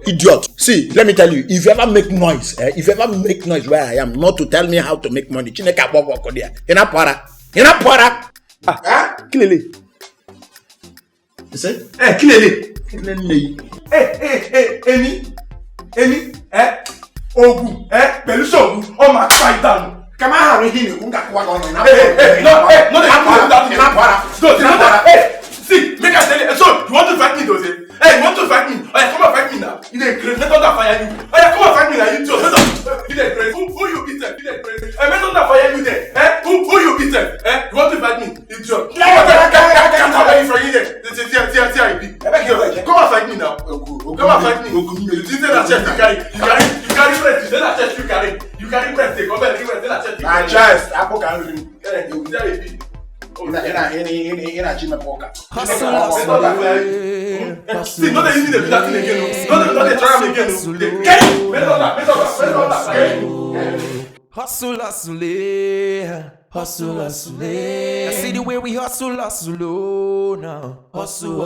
Idiot. See, let me tell you, if you ever make noise, where I am, not to tell me how to make money. Chineka bobo kodia. Ina para. Kilele. You say? Kilele. Eni, Ogun, Pelusogun, oh my God, Come on, we hear you. No, see, make I tell you. So you want to fight me, does it? Hey, you want to fight me? Oh yeah, come and fight me now. You dey crazy. Let thunder fire you. Oh yeah, come and fight me now. You too. You dey crazy. Who you beat them? You dey crazy. Let thunder fire you there. Who you beat them? You want to fight me? You too. Come away from you there. Come and fight me now. Come and fight me. You think that chest you carry? You carry bread. You say that chest you carry. You carry bread. Take over. You say that chest you carry. my chest, I put can ring. You there be. In Chima pocket. See, no, they need to do that thing again. No, they try them again. Get it! Hustle, hustle. I see the way we hustle, oh, now. Hustle.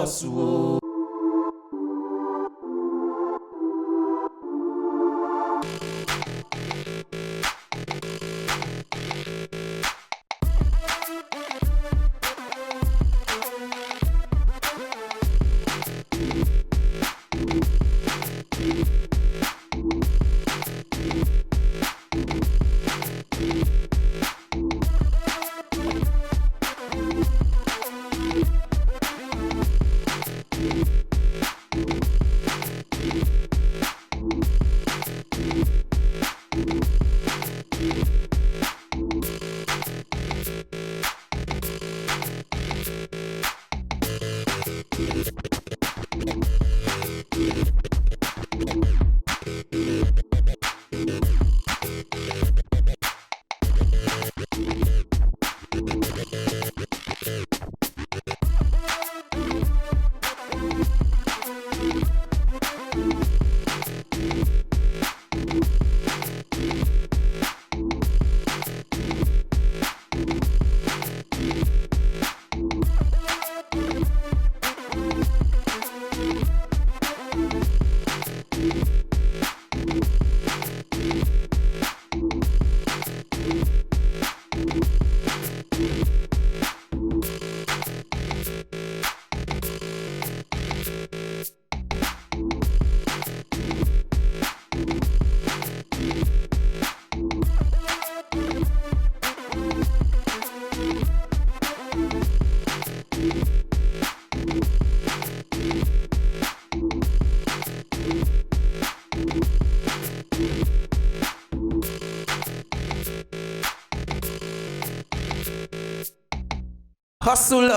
Hustle,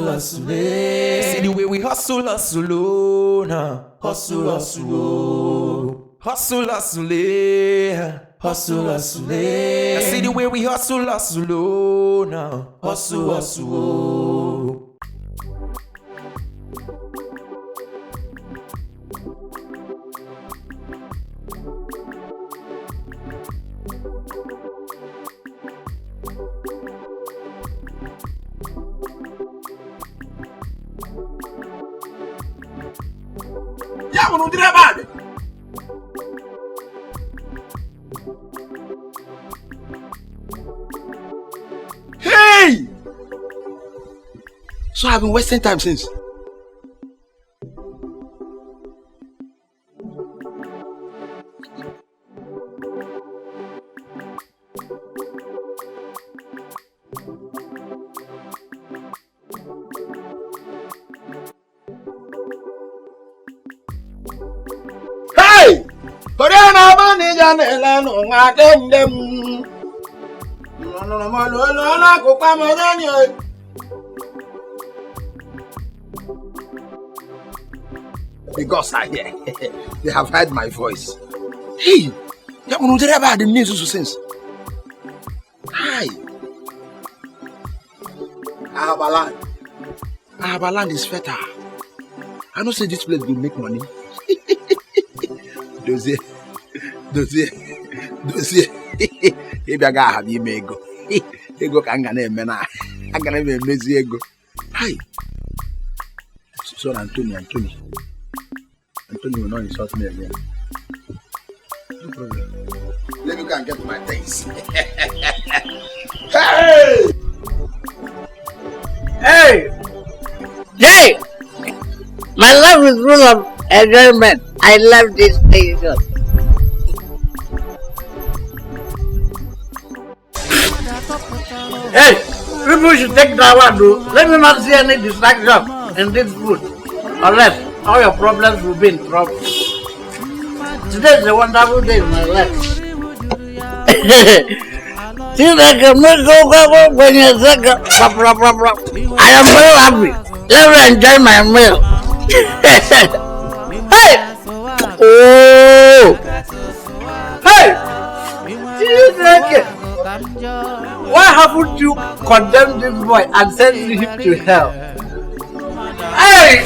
hustle. See the way we hustle, oh, now. Hustle. Hustle, hustle. I see the way we hustle, oh, now. Hustle. Hey! So I've been wasting time since. Hey! Koreana manager nela no ngadendem. No ko pa mo dani. Because I hear they have heard my voice. Hey, you want to about the news since? Hi. I have a land is fertile. I don't say this place will make money. Dozie. Maybe I gotta have you ego. Ego can get a man. I can have a messy ego. Hi. So Anthony will not insult me again. No problem. Let me go and get my things. Hey! Hey! Jay! My life is full of enjoyment. I love this station. Hey! People should take that one, though. Let me not see any distraction in this food. Unless all your problems will be in trouble. Today is a wonderful day in my life. See, I can make go when you say I am very happy. Let me enjoy my meal. Hey! Oh! Hey! See, why haven't you condemned this boy and sent him to hell? Hey!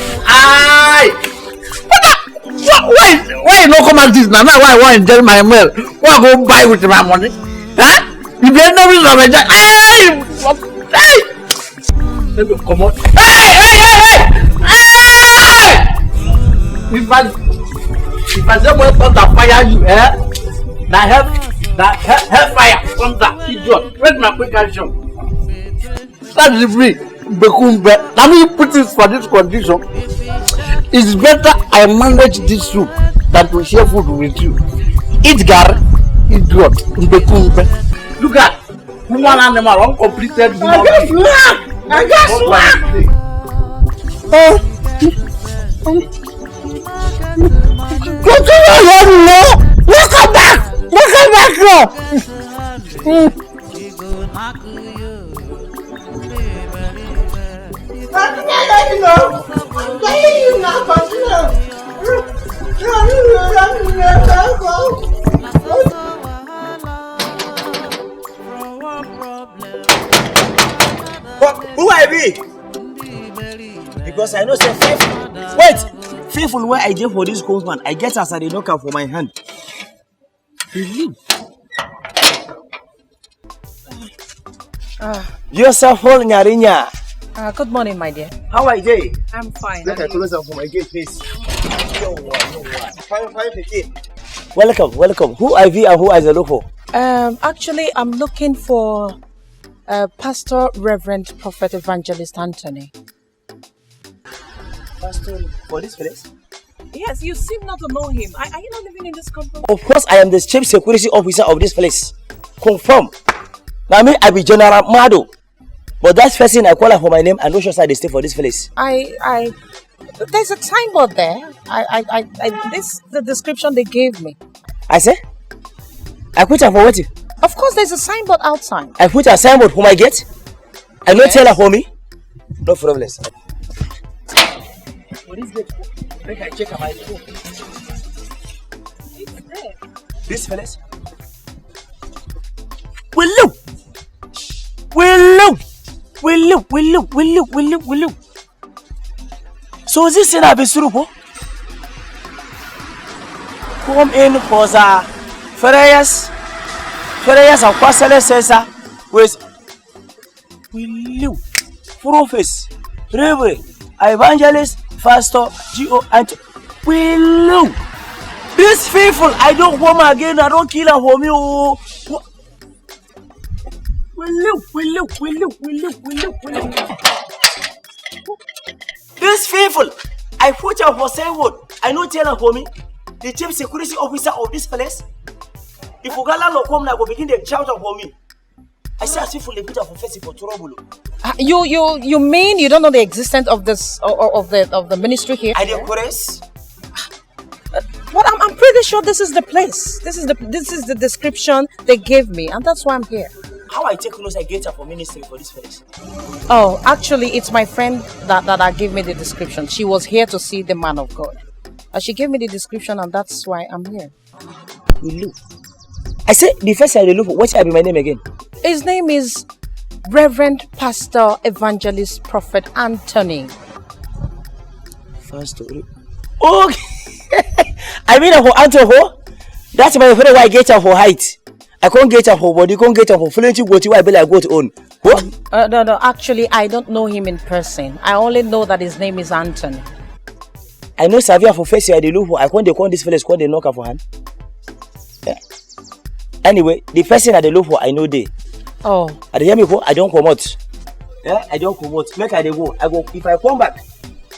Why you no come at this now? Why I want to enjoy my meal? Why I go buy with my money? Huh? You don't know me from enjoy. Hey! Let me come on. Hey! If I say well thunder fire you, that hellfire thunder, idiot. Where's my quick action? That's the free. Let me put this for this condition. It's better I manage this soup than to share food with you. Eat gar, idiot. Look at one animal, uncompleted human being. I guess Welcome back now. Who I be? Because I know say faithful where I did for this coachman, I get as I did knock out for my hand. Yourself, Nyarinya. Good morning, my dear. How are you? I'm fine. Let I close up for my gate, please. Welcome. Who I be and who I look for? Actually, I'm looking for Pastor Reverend Prophet Evangelist Anthony. Pastor for this place? Yes, you seem not to know him. Are you not living in this company? Of course, I am the chief security officer of this place. Confirm. Now me, I be General Mado. But that person I call her for my name, I know sure they stay for this place. There's a signboard there. This the description they gave me. I say? I put her for what? Of course, there's a signboard outside. I put a signboard whom I get? I not tell her for me? No problem. What is it? Make I check my phone. It's there. This fellas? Will look. So is this in a Besurupo? Come in for the Ferreras and Quasale Cesar with Will Prophet, Reverend, Evangelist, Pastor, G.O. and Willow. This faithful, I don't want her again. I don't kill her for me. Oh. Willow. This faithful, I put her for sale word. I know tell her for me. The chief security officer of this place. If Ugala no come now, go begin to shout for me. I say as if we put her for face for trouble. You mean you don't know the existence of this of the ministry here? I dey press. Well, I'm pretty sure this is the place. This is the description they gave me, and that's why I'm here. How I take close I get her for ministry for this place? Oh, actually, it's my friend that gave me the description. She was here to see the man of God. She gave me the description, and that's why I'm here. Look. I said the first I look. What shall be my name again? His name is Reverend Pastor Evangelist Prophet Anthony. First story. Okay. I mean for Anthony. That's my friend why I get her for height. I can't get her for body, can't get her for fluency, go to why I be like go to own. What? No, actually I don't know him in person. I only know that his name is Anthony. I know Savia for face I look for. I can't call this fellow called the knocker for hand. Yeah. Anyway, the person at the look for I know they. Oh. At the hear me go, I don't come out. Yeah, I don't come out. Make I go. I go if I come back.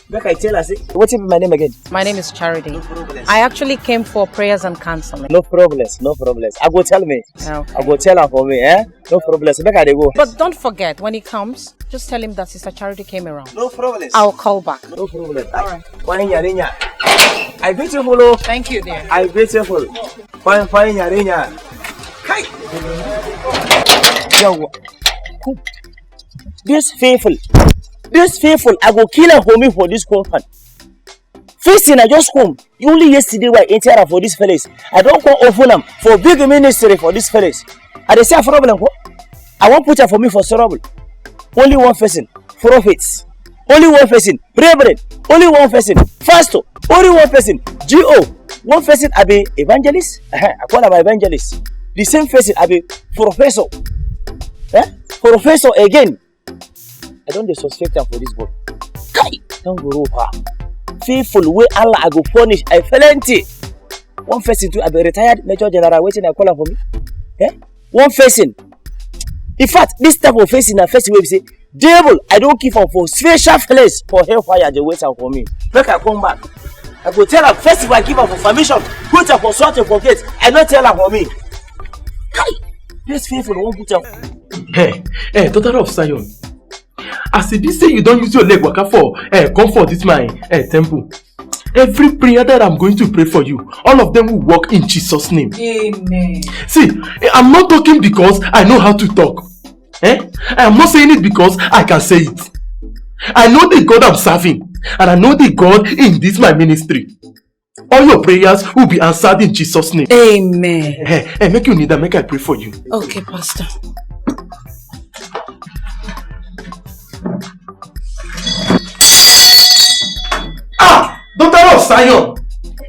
Make I tell her say, what's my name again? My name is Charity. No problem. I actually came for prayers and counseling. No problem. I go tell me. Okay. I go tell her for me, eh? No problem. Make I go. But don't forget, when he comes, just tell him that Sister Charity came around. No problem. I'll call back. No problem. Alright. I beautiful. Thank you, dear. I beautiful. Fine, Yarinya. Hi. This faithful, I go kill her for me for this compound. First thing I just come. Only yesterday I enter her for this fellas. I don't come open them for big ministry for this fellas. I dey say a problem. I won't put her for me for trouble. Only one person, prophets. Only one person, reverend. Only one person, pastor. Only one person, GO. One person I be evangelist. I call her my evangelist. The same person I be professor. Professor again. I don't suspect her for this boy. Kai, don't go over. Faithful way Allah I go punish. I plenty. One person too I be retired Major General waiting I call her for me. One person. In fact, this type of person na first way say, devil, I don't give her for special place for hellfire they wait for me. Make I come back. I go tell her first if I give her for permission, put her for sort of forget. I don't tell her for me. Kai, this faithful won't put her. Hey, daughter of Zion. As it is say you don't use your leg waka for comfort this my temple. Every prayer that I'm going to pray for you, all of them will work in Jesus' name. Amen. See, I'm not talking because I know how to talk. I'm not saying it because I can say it. I know the God I'm serving, and I know the God in this my ministry. All your prayers will be answered in Jesus' name. Amen. Hey, make you need that, make I pray for you. Okay, Pastor. Daughter of Zion,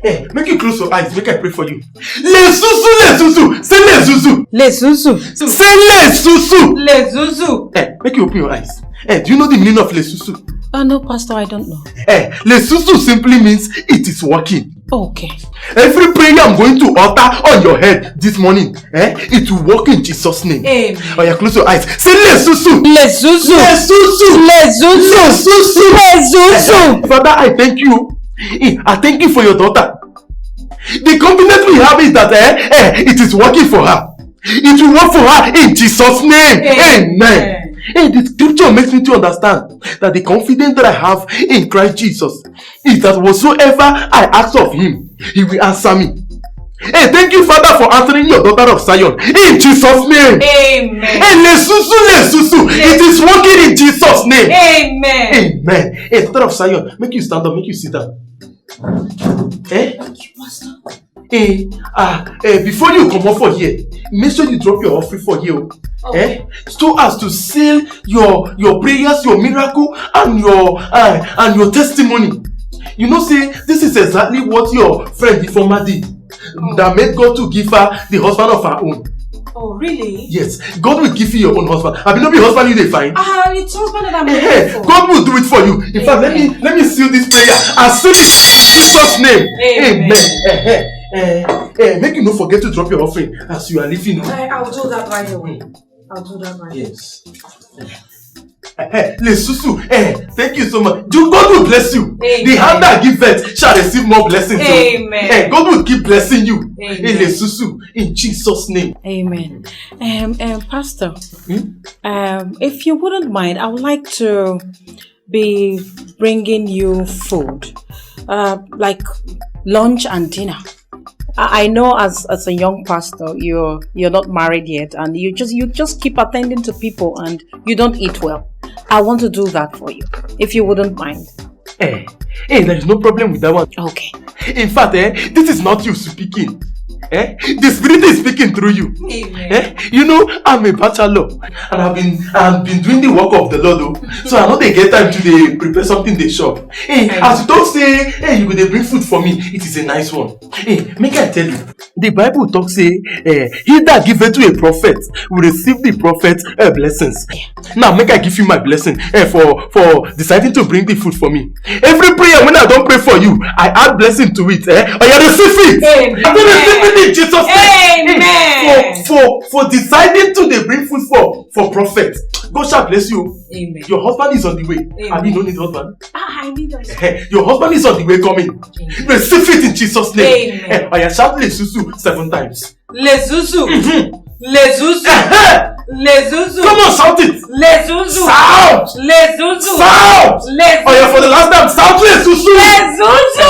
hey, make you close your eyes, make I pray for you. Le Zuzu, say Le Zuzu. Le Zuzu. Say Le Zuzu. Le Zuzu. Hey, make you open your eyes. Hey, do you know the meaning of Le Zuzu? No, Pastor, I don't know. Hey, Le Zuzu simply means it is working. Okay. Every prayer I'm going to utter on your head this morning, it will work in Jesus' name. Amen. Oh, yeah, close your eyes. Say Le Zuzu. Le Zuzu. Le Zuzu. Le Zuzu. Le Zuzu. Le Zuzu. Father, I thank you. I thank you for your daughter. The confidence we have is that it is working for her. It will work for her in Jesus' name. Amen. And the scripture makes me to understand that the confidence that I have in Christ Jesus is that whatsoever I ask of him, he will answer me. Hey, thank you, Father, for answering your daughter of Zion in Jesus' name. Amen. Hey, Le Susu. It is working in Jesus' name. Amen. Amen. Hey, daughter of Zion, make you stand up, make you sit down. Before you come up for here, make sure you drop your offering for here. Okay. So as to seal your prayers, your miracle, and your testimony. You know, say this is exactly what your friend the former did. That made God to give her the husband of her own. Oh, really? Yes. God will give you your own husband. I mean, not be husband you they find. It's husband that I'm looking for. God will do it for you. In fact, let me seal this prayer and seal it in Jesus' name. Amen. Make you not forget to drop your offering as you are leaving. I'll do that right away. Yes. Thank you so much. God will bless you. Amen. The hand that gives birth shall receive more blessings. Amen. God will keep blessing you. In Jesus' name. Amen. Pastor, if you wouldn't mind, I would like to be bringing you food, like lunch and dinner. I know as a young pastor, you're not married yet, and you just keep attending to people and you don't eat well. I want to do that for you, if you wouldn't mind. There is no problem with that one. Okay. In fact, this is not you speaking. The Spirit is speaking through you. Amen. You know, I'm a bachelor and I've been doing the work of the Lord. So I know they get time to prepare something they shop. As you don't say, you will bring food for me. It is a nice one. Make I tell you, the Bible talks say, he that giveth to a prophet will receive the prophet's blessings. Now make I give you my blessing for deciding to bring the food for me. Every prayer when I don't pray for you, I add blessing to it. Or you receive it. I'm going to receive it in Jesus' name. Amen. For deciding to bring food for prophet. God shall bless you. Amen. Your husband is on the way. I mean, you don't need husband. I need husband. Your husband is on the way coming. Amen. Receive it in Jesus' name. Amen. I shout Lesusu 7 times. Lesusu. Lesusu. Lesusu. Come on, shout it. Lesusu. Shout. Lesusu. Shout. Lesusu. For the last time, shout Lesusu. Lesusu.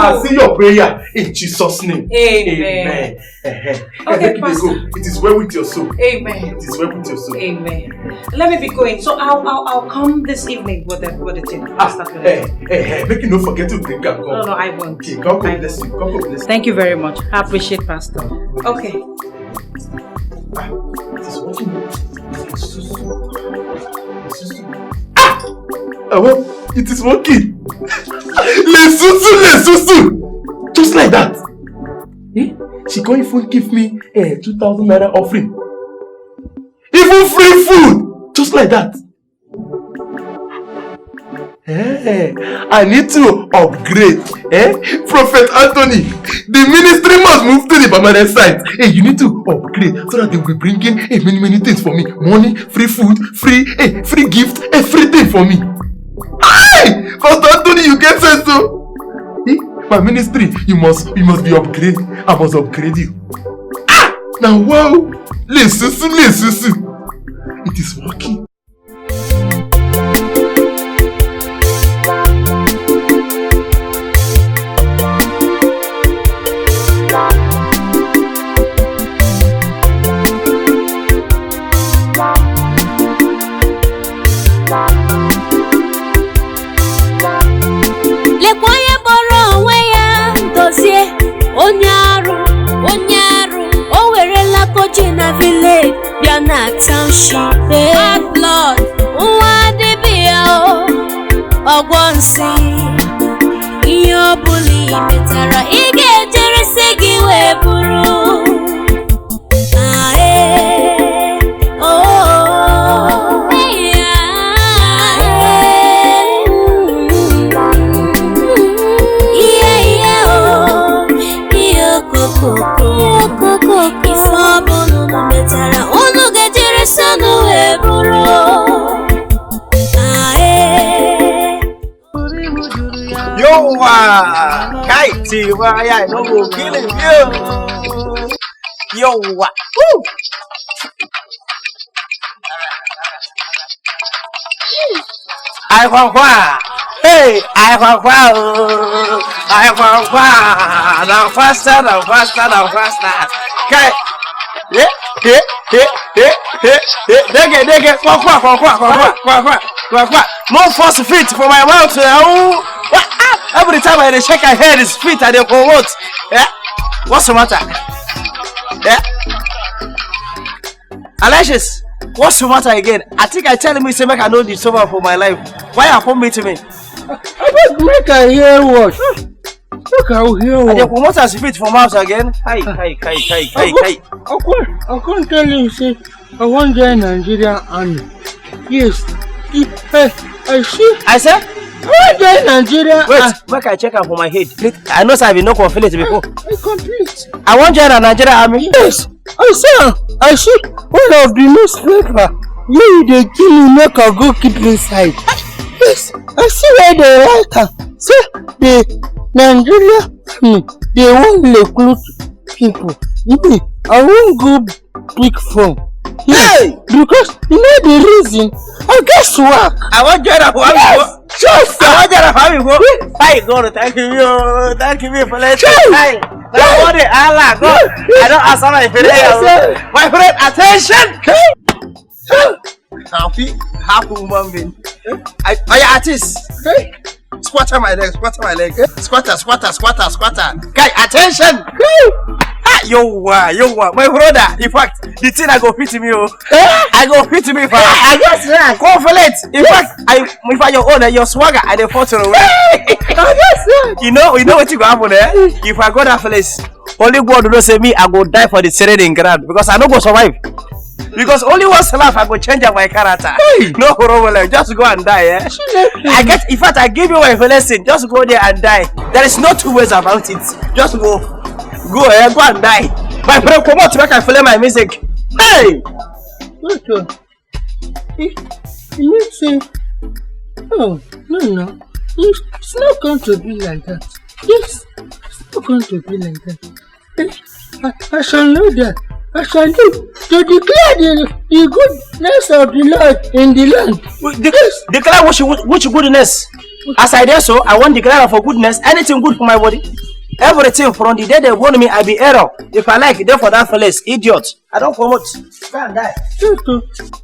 I see your prayer in Jesus' name. Amen. Okay, Pastor. It is well with your soul. Amen. It is well with your soul. Amen. Let me be going. So I'll come this evening with the dinner. Make you not forget to drink and come. No, I won't. Okay, God bless you. God bless you. Thank you very much. I appreciate Pastor. Okay. It is working. It is working. Lesusu. Just like that. She can't even give me 2,000 naira offering. Even free food. Just like that. I need to upgrade. Prophet Anthony, the ministry must move to the permanent site. You need to upgrade so that they will be bringing many things for me. Money, free food, free gift, everything for me. Pastor Anthony, you get sense so? My ministry, you must be upgraded. I must upgrade you. Now wow, Lesusu. It is working. Village, you're not township. Bad blood, what they be or one say. Your bully, better, he get Jersey Weburu. Kaiti, I know who killing you. Yo, what? I want. Hey, I want. Now faster. Okay. Dege. Quack. No force feet for my mouth. Every time I shake my head, his feet are they promote. Yeah? What's the matter? Yeah? Alicious, what's the matter again? I think I tell me say make I know the sober for my life. Why you upon me to me? Make I hear what? Make I hear what? I come out as fit from house again. Hi. I can't tell you, say, I want to join Nigerian Army. Yes. I see. I said? I want to join Nigerian Army. Wait, make I check am for my head. I know I've been no conflict before. I complete. I want to join a Nigerian Army. Yes. I see one of the newspaper. You they kill me, make I go keep inside. Yes, I see where they write am. Say the Nigerian Army, they won't recruit people. Me, I won't go big phone. Hey! Because you know the reason. I guess work. I want to join a army. Yes! Just I want to join a army. Hi, God, thank you for letting me. Hi. God, Allah, God. I don't ask my friend. My friend, attention. Happy woman being. I artist. Hey. Squatter my leg. Squatter. Guy, attention. Yo, my brother. In fact, the thing I go fit me. I go fit me for. I guess yeah. Conflict. In fact, if I your owner, your swagger, I dey photo away. I guess yeah. You know what you go happen there. If I go that place, only God will say me. I go die for the training ground because I no go survive. Because only once life I go change my character. Hey. No problem, just go and die. Eh? In fact, I give you a lesson. Just go there and die. There is no two ways about it. Just go and die. My friend, come out to make I play my music. Hey! Wait, you mean say, oh, no. It's not going to be like that. Yes, it's not going to be like that. I shall know that. I shall live to declare the goodness of the Lord in the land. Declare which goodness? As I dare so, I want to declare for goodness, anything good for my body. Everything from the day they warn me, I be error. If I like, therefore that fellas, idiot. I don't promote. Go and die.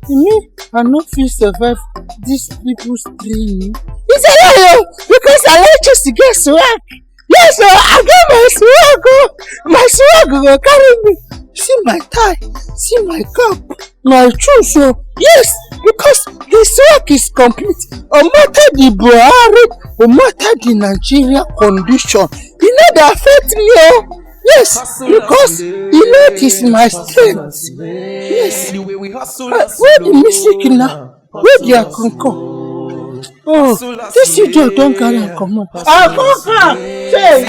Me, I not feel survive these people's training. It's a lie, because I like just to get swag. Yes, I got my swag. My swag will carry me. See my tie, see my cup, my shoes. Yes, because the swag is complete. No matter the Buhari, no matter the Nigerian condition, you know they affect me. Yes, because you know it is my strength. Yes. Where the music now? Where the Akunko? Oh, this idiot don't carry a command. Akunko! Say,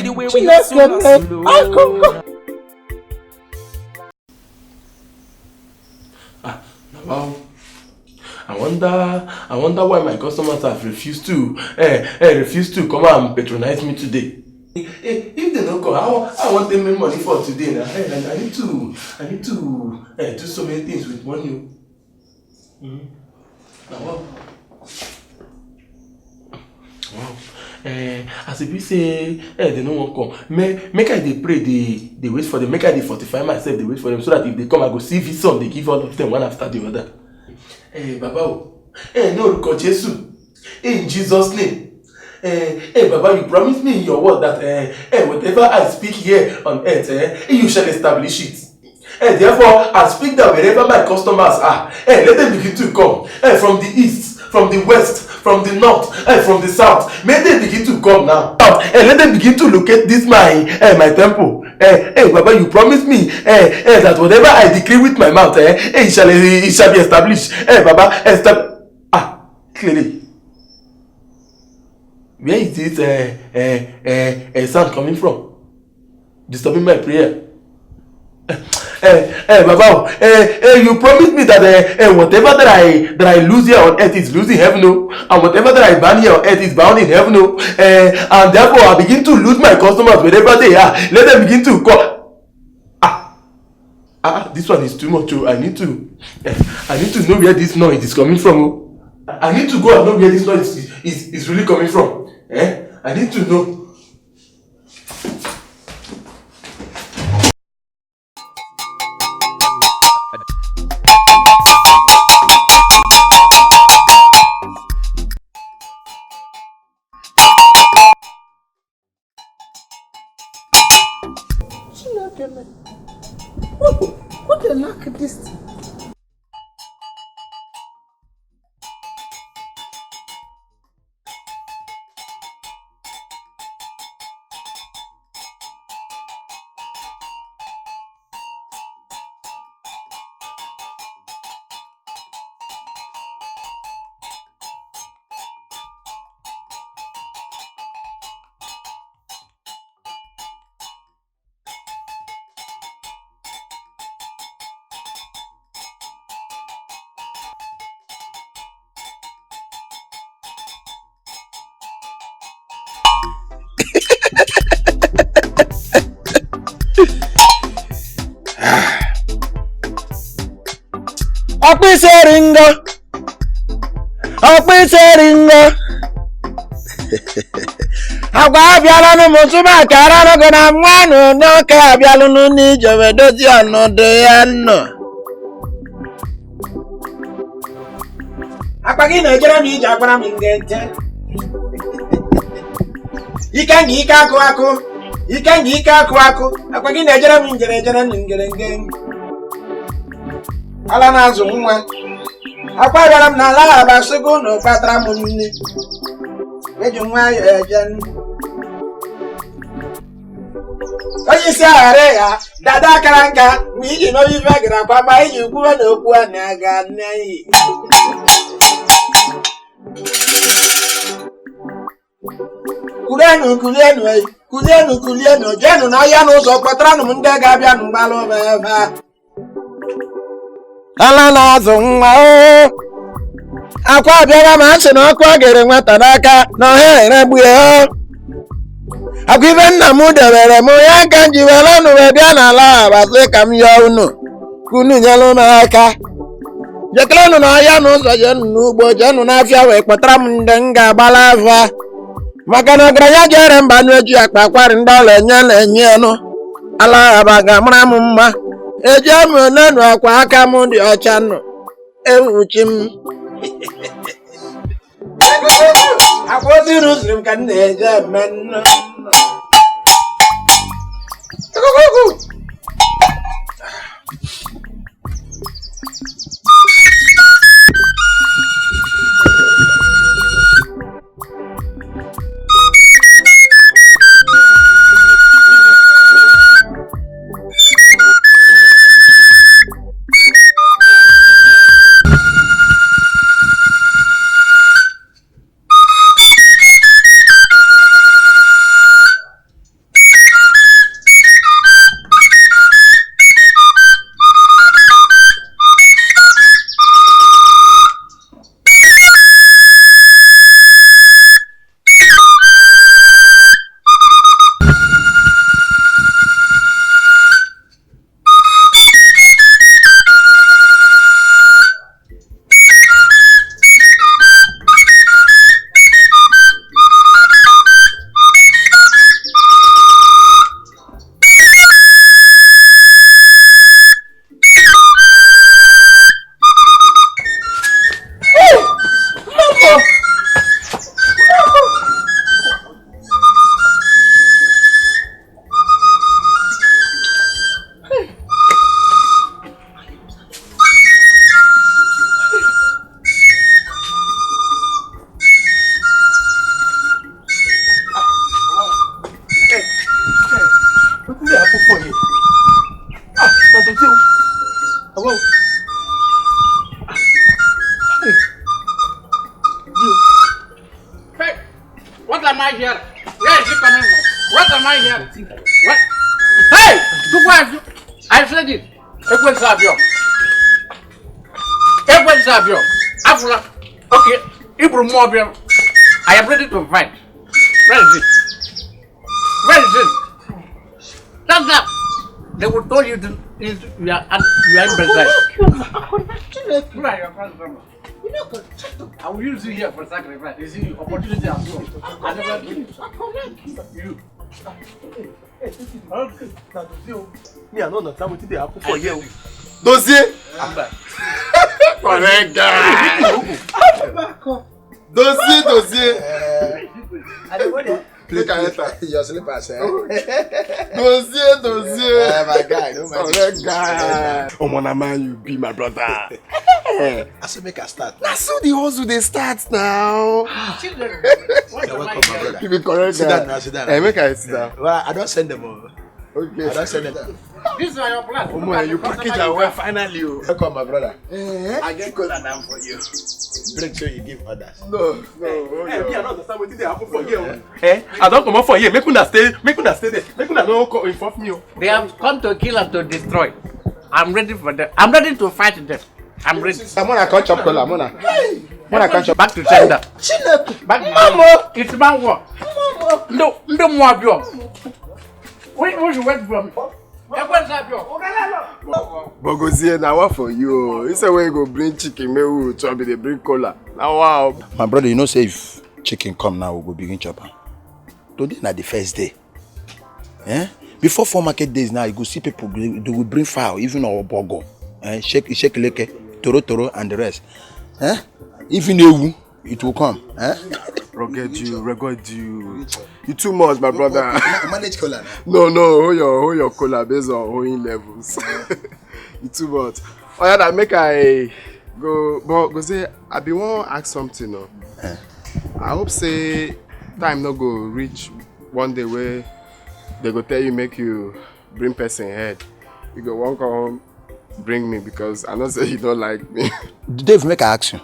Akunko! Wow. I wonder why my customers have refused to come and patronize me today. If they don't come, I want them make money for today now. I need to do so many things with money. Wow. As if you say, they don't want to come. Make I they pray, they wait for them. Make I they fortify myself, they wait for them, so that if they come, I go see this son, they give all of them one after the other. Baba, no, God, Jesus, in Jesus' name. Baba, you promised me in your word that whatever I speak here on earth, you shall establish it. Therefore, I speak that wherever my customers are, let them begin to come from the east, from the west, from the north, from the south. May they begin to come now. Let them begin to locate this my temple. Baba, you promised me that whatever I decree with my mouth, it shall be established. Baba, clearly. Where is this sound coming from? Disturbing my prayer. Baba, you promised me that whatever that I lose here on earth is losing heaven, no? And whatever that I ban here on earth is bound in heaven, no? And therefore I begin to lose my customers wherever they are. Let them begin to call. This one is too much. I need to know where this noise is coming from. I need to go and know where this noise is really coming from. I need to know. What the luck at this thing? Agwa abịala n'ụmụtụma kara n'oge na mmanụ n'oke abịalụ n'ije wee dozie ọnọdụ ya nọ. Akpa gị na-ejere m ije agbara m ngente. Ike nga ike akụ akụ. Ike nga ike akụ akụ. Akpa gị na-ejere m njere ngerenge. Ala na-azụ nwa. Akwa bịara m n'ala abasịgo na kpatara m nne. Eji nwa ya eje. Onye isi aghara ya dada akara nka mgbe iji n'obi ife gara akwa ma iji kwuwe na okwu a na-aga n'iyi. Kulienu, jenu n'ahịa n'ụzọ kpọtara m ndị ga-abịa n'ụgbala ebe a. Ala na-azụ nwa o. Akwa abịara ma asị na ọkụ ọ gere nwata n'aka na ọha eregbu ya. Akwa ife nna m debere m ya ka m ji were ọnụ wee bịa n'ala abasị ka m yọọ unu ka unu nyelụ m aka. Jekere unu n'ọhịa n'ụzọ jenu n'ugbo jenu n'afịa wee kpọtara m ndị m ga-agbala afa. Maka na ọgaranya jere mba n'eji akpa akwari ndị ọla enye na-enye enu. Ala aba ga-amara m mma. Eji m onenu akwa aka m dị ọcha nụ. Ewuchi m. Akwa ozi rụziri m ka m na-eje eme nnọọ. Okay, I am ready to fight. Where is it? Where is it? Stand up. They will tell you you are embezzled. Where are your friends from? I will use you here for sacrifice. You see, opportunity as well. I never do it. You. Me, I don't understand what they happen for you. Dossier. Correct guy. Dossier. Click on it. Your slippers, eh? Dossier. My guy, don't mind. Correct guy. Oh, man, you be my brother. I should make a start. That's how the hustle they start now. Children. You're welcome, my brother. You be correct Sit guy. down now, sit down. Hey, make I sit down. Well, I don't send them over. Okay. I don't send them. These are your plans. Oh man, you package and well finally. Welcome, my brother. I get cola down for you. Drink so you give others. No. Hey, me, I don't understand what they happen for you. Eh? I don't come up for you. Make una stay there. Make una don't inform me. They have come to kill and to destroy. I'm ready for them. I'm ready to fight them. I'm ready. I'm gonna catch up cola, Mona. Back to sender. Back to Mama. It's my work. No more job. Where you went from? But go see now what for you? It's a way you go bring chicken, maybe we'll chop it, they bring cola. Now wow. My brother, you know say if chicken come now, we go begin chopping. Today na the first day. Eh? Before 4 market days now, you go see people, they will bring fowl, even our bogo. Shake leke, toro, and the rest. Eh? Even ewu, it will come. Eh? Regard you. You too much, my brother. Manage cola. No, hold your cola based on owing levels. You too much. Oh yeah, that make I go say I be want ask something. No? I hope say time no go reach one day where they go tell you make you bring person head. You go one come home, bring me because I know say you don't like me. Dave, make I ask you.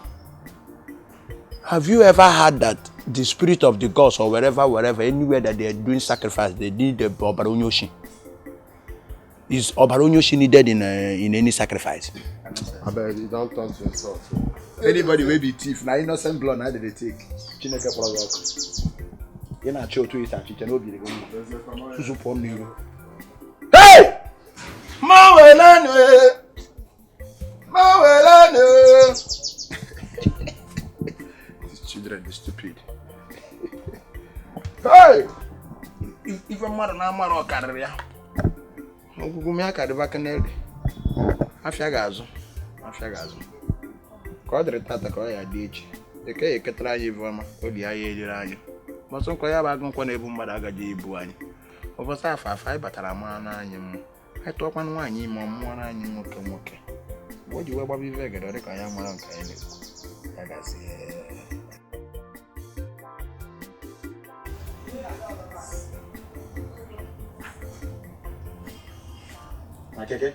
Have you ever heard that the spirit of the gods or wherever, anywhere that they are doing sacrifice, they need the Obaronyoshi? Is Obaronyoshi needed in any sacrifice? I bet you don't talk to yourself. Anybody may be thief. Now innocent blood, now they take. Chineke Prozok. You know, chill to it and chicken will be the good. Hey! Mawelane! These children are stupid. Hey! If a mother now, mother carry. Ogugumia carry back in there. Afiagazo. Quadre tata ko ya dichi. Eke eketara yi voma, odi aye edira anyi. Moson ko ya ba gun ko na ebu mbada agaje ibu anyi. Ofosa afa batara ma na anyi mu. Eto kwa nwa anyi mo mo na anyi nwoke. Woji we gba bi vege do ka ya mara nka ene. Ya gasi. Makeke.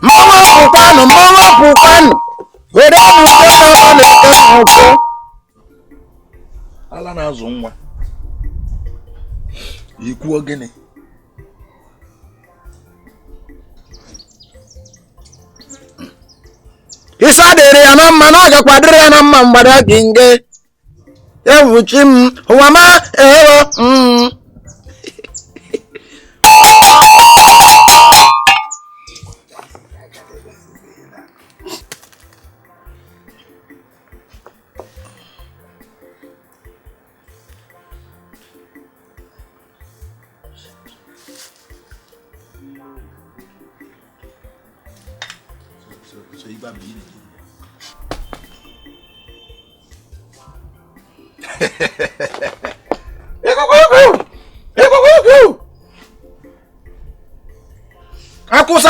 Mama pupanu. Where ala na-azụ nwa. Ikwu ogene. Isa dịrị ya na mma na agakwa dịrị ya na mma mgbada ginge. Ewuchi m ụwa ma ewo. So you got me eating.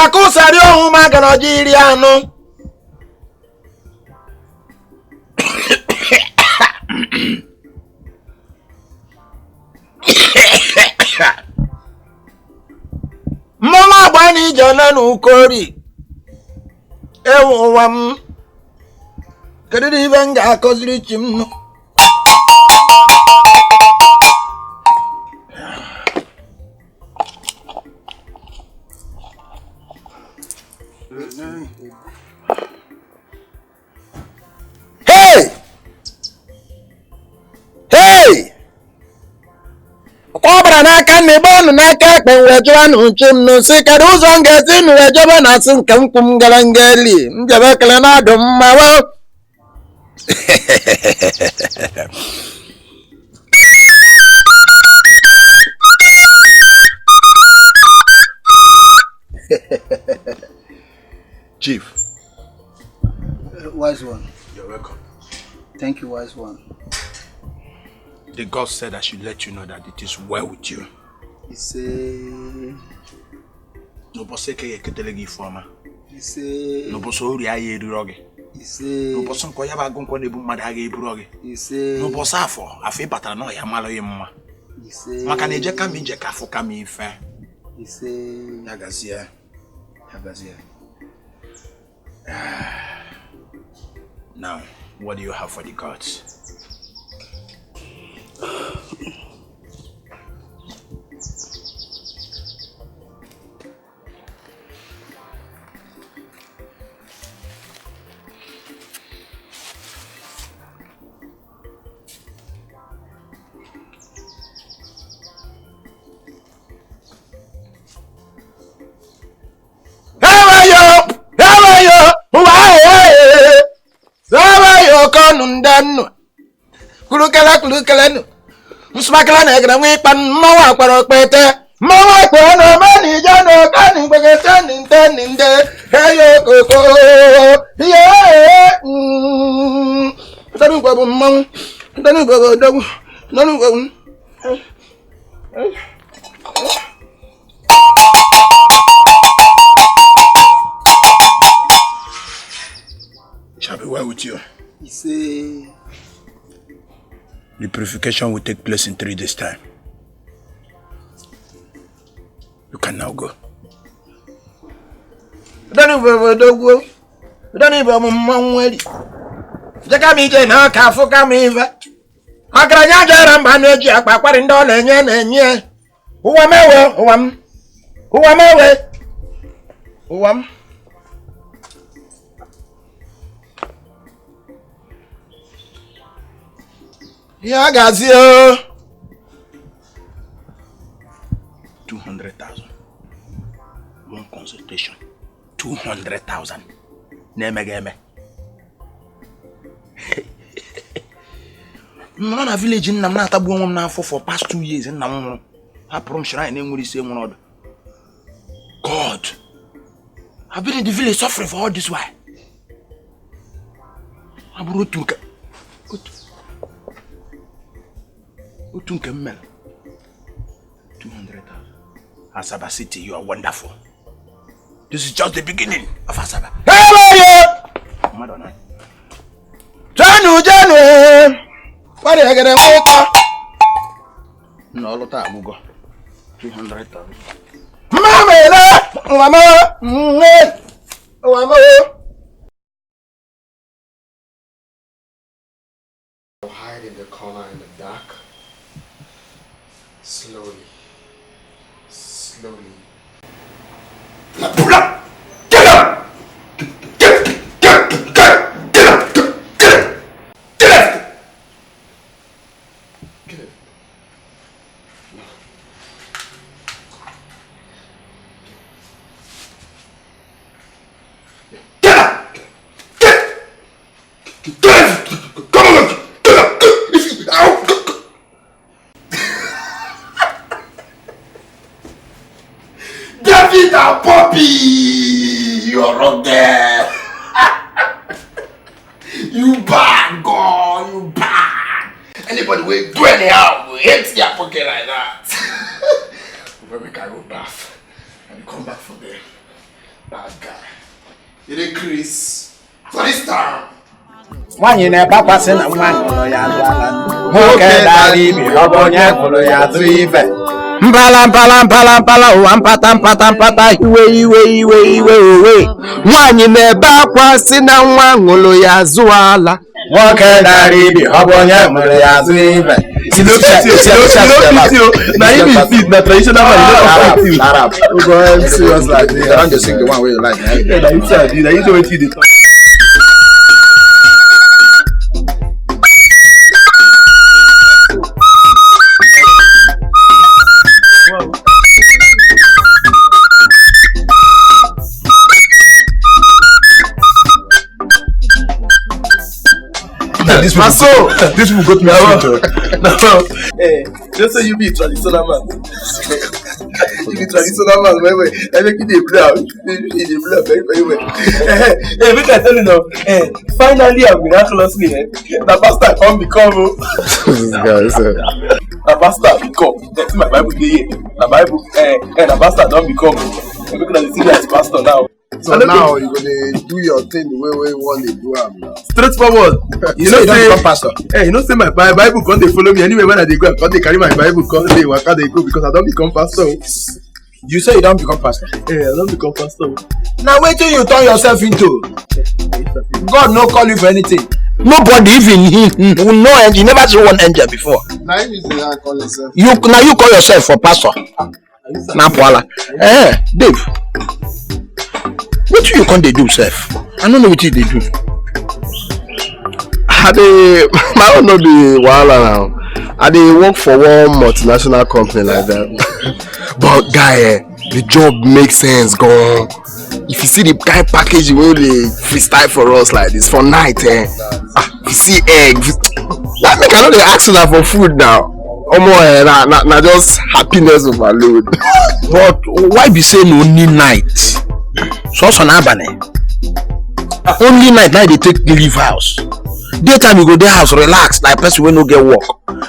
Akusa ri ohun ma gano jiri anu. Mama gba ni jona nu kori. Ewu wam. Kedidi benga akoziri chimno. Hey! Hey! Kwabara n'aka nne bonu n'aka ekpe wejuwa n'uchimno si kedu ụzọ ngezi nu wejebe na si nke mkpu ngala ngeli njebe kele na adụ mma wo. Chief. Wise one. You're welcome. Thank you, wise one. The God said I should let you know that it is well with you. He say. No boss ke yeketelegi forma. He say. No boss ori aye eriroge. He say. No boss nko ya ba gun ko na ebu mmada aga eburoge. He say. No boss afọ batara no ya malo ye mma. He say. Maka na eje ka mi je ka afọ ka mi ife. He say. Yagazia. Now, what do you have for the gods? nundanu. Kulukala nu. Nsmakala na gra wi pan mawa kwaro pete. Mawa kwano mani jano kani bagata ninde. Heyo koko. Yeah. Tanu babu mam. Tanu babu dagu. Nanu babu. Shall be well with you. He say the purification will take place in 3 days' time. You can now go. Don't even money. Jakamije na kafuka miva. Magranya jaramba neji akwa ndole nye. Uwam. Yeah, Gazio. 200,000. One consultation. 200,000. Neme. Man, a village in Namata Boom now for past 2 years in Namu. I promise shrine name will say one. God, I've been in the village suffering for all this while. I brought to Utunke 200,000. Asaba City, you are wonderful. This is just the beginning of Asaba. Hey, Madonna. Janu. What are you gonna make? No, Lota Mugo. 200,000. Mama. hide in the corner in the dark. Slowly. Pull up! Get up! Get David and Poppy, you're wrong there. You bad, God, you bad. Anybody will do anyhow will hit your pocket like that. When we can go bath and come back from there. Bad guy. You did Chris for this time. One in a papa sent a man for ya. Okay, daddy, be obonya for ya 3 even. Mpalam, wampata, iwe. Nwanyi neba kwa sina nwangolo ya zuala. Woke daribi, obonye mwolo ya zuive. You know, now you be fit, na traditional man, you know, Arab. We go ahead serious like this. I don't just sing the one where you like. now you say, now you know what you did. This will go to me. No, just say you be traditional man. You be traditional man. Wait. I make you the blood. You the blood very well. Hey, make I tell you now. Finally, I'm miraculously. The pastor come become. This guy is. The pastor become. That's my Bible day. The Bible. The pastor don't become. Look at the serious pastor now. So now you're gonna do your thing the way you want to do it now. Straightforward. You know, you don't become pastor. Hey, you know, say my Bible can't they follow me anywhere when I go. Can't they carry my Bible? Can't they walk out they go because I don't become pastor. You say you don't become pastor. Yeah, I don't become pastor. Now wait till you turn yourself into. God no call you for anything. Nobody even he no angel. You never see one angel before. Now you say I call yourself. You call yourself for pastor. Now Paula. Dave. What you can't they do, self? I don't know what you do. I don't know the wahala now. I dey work for one multinational company like that. But guy, the job makes sense, gone. if you see the kind package wey dey freestyle for us like this for night, if you see egg, that make I no dey ask una for food now. Omo, na just happiness overload. But why be say no only night? So na abane. Only night they take leave house. Daytime you go there house relax like person wey no get work.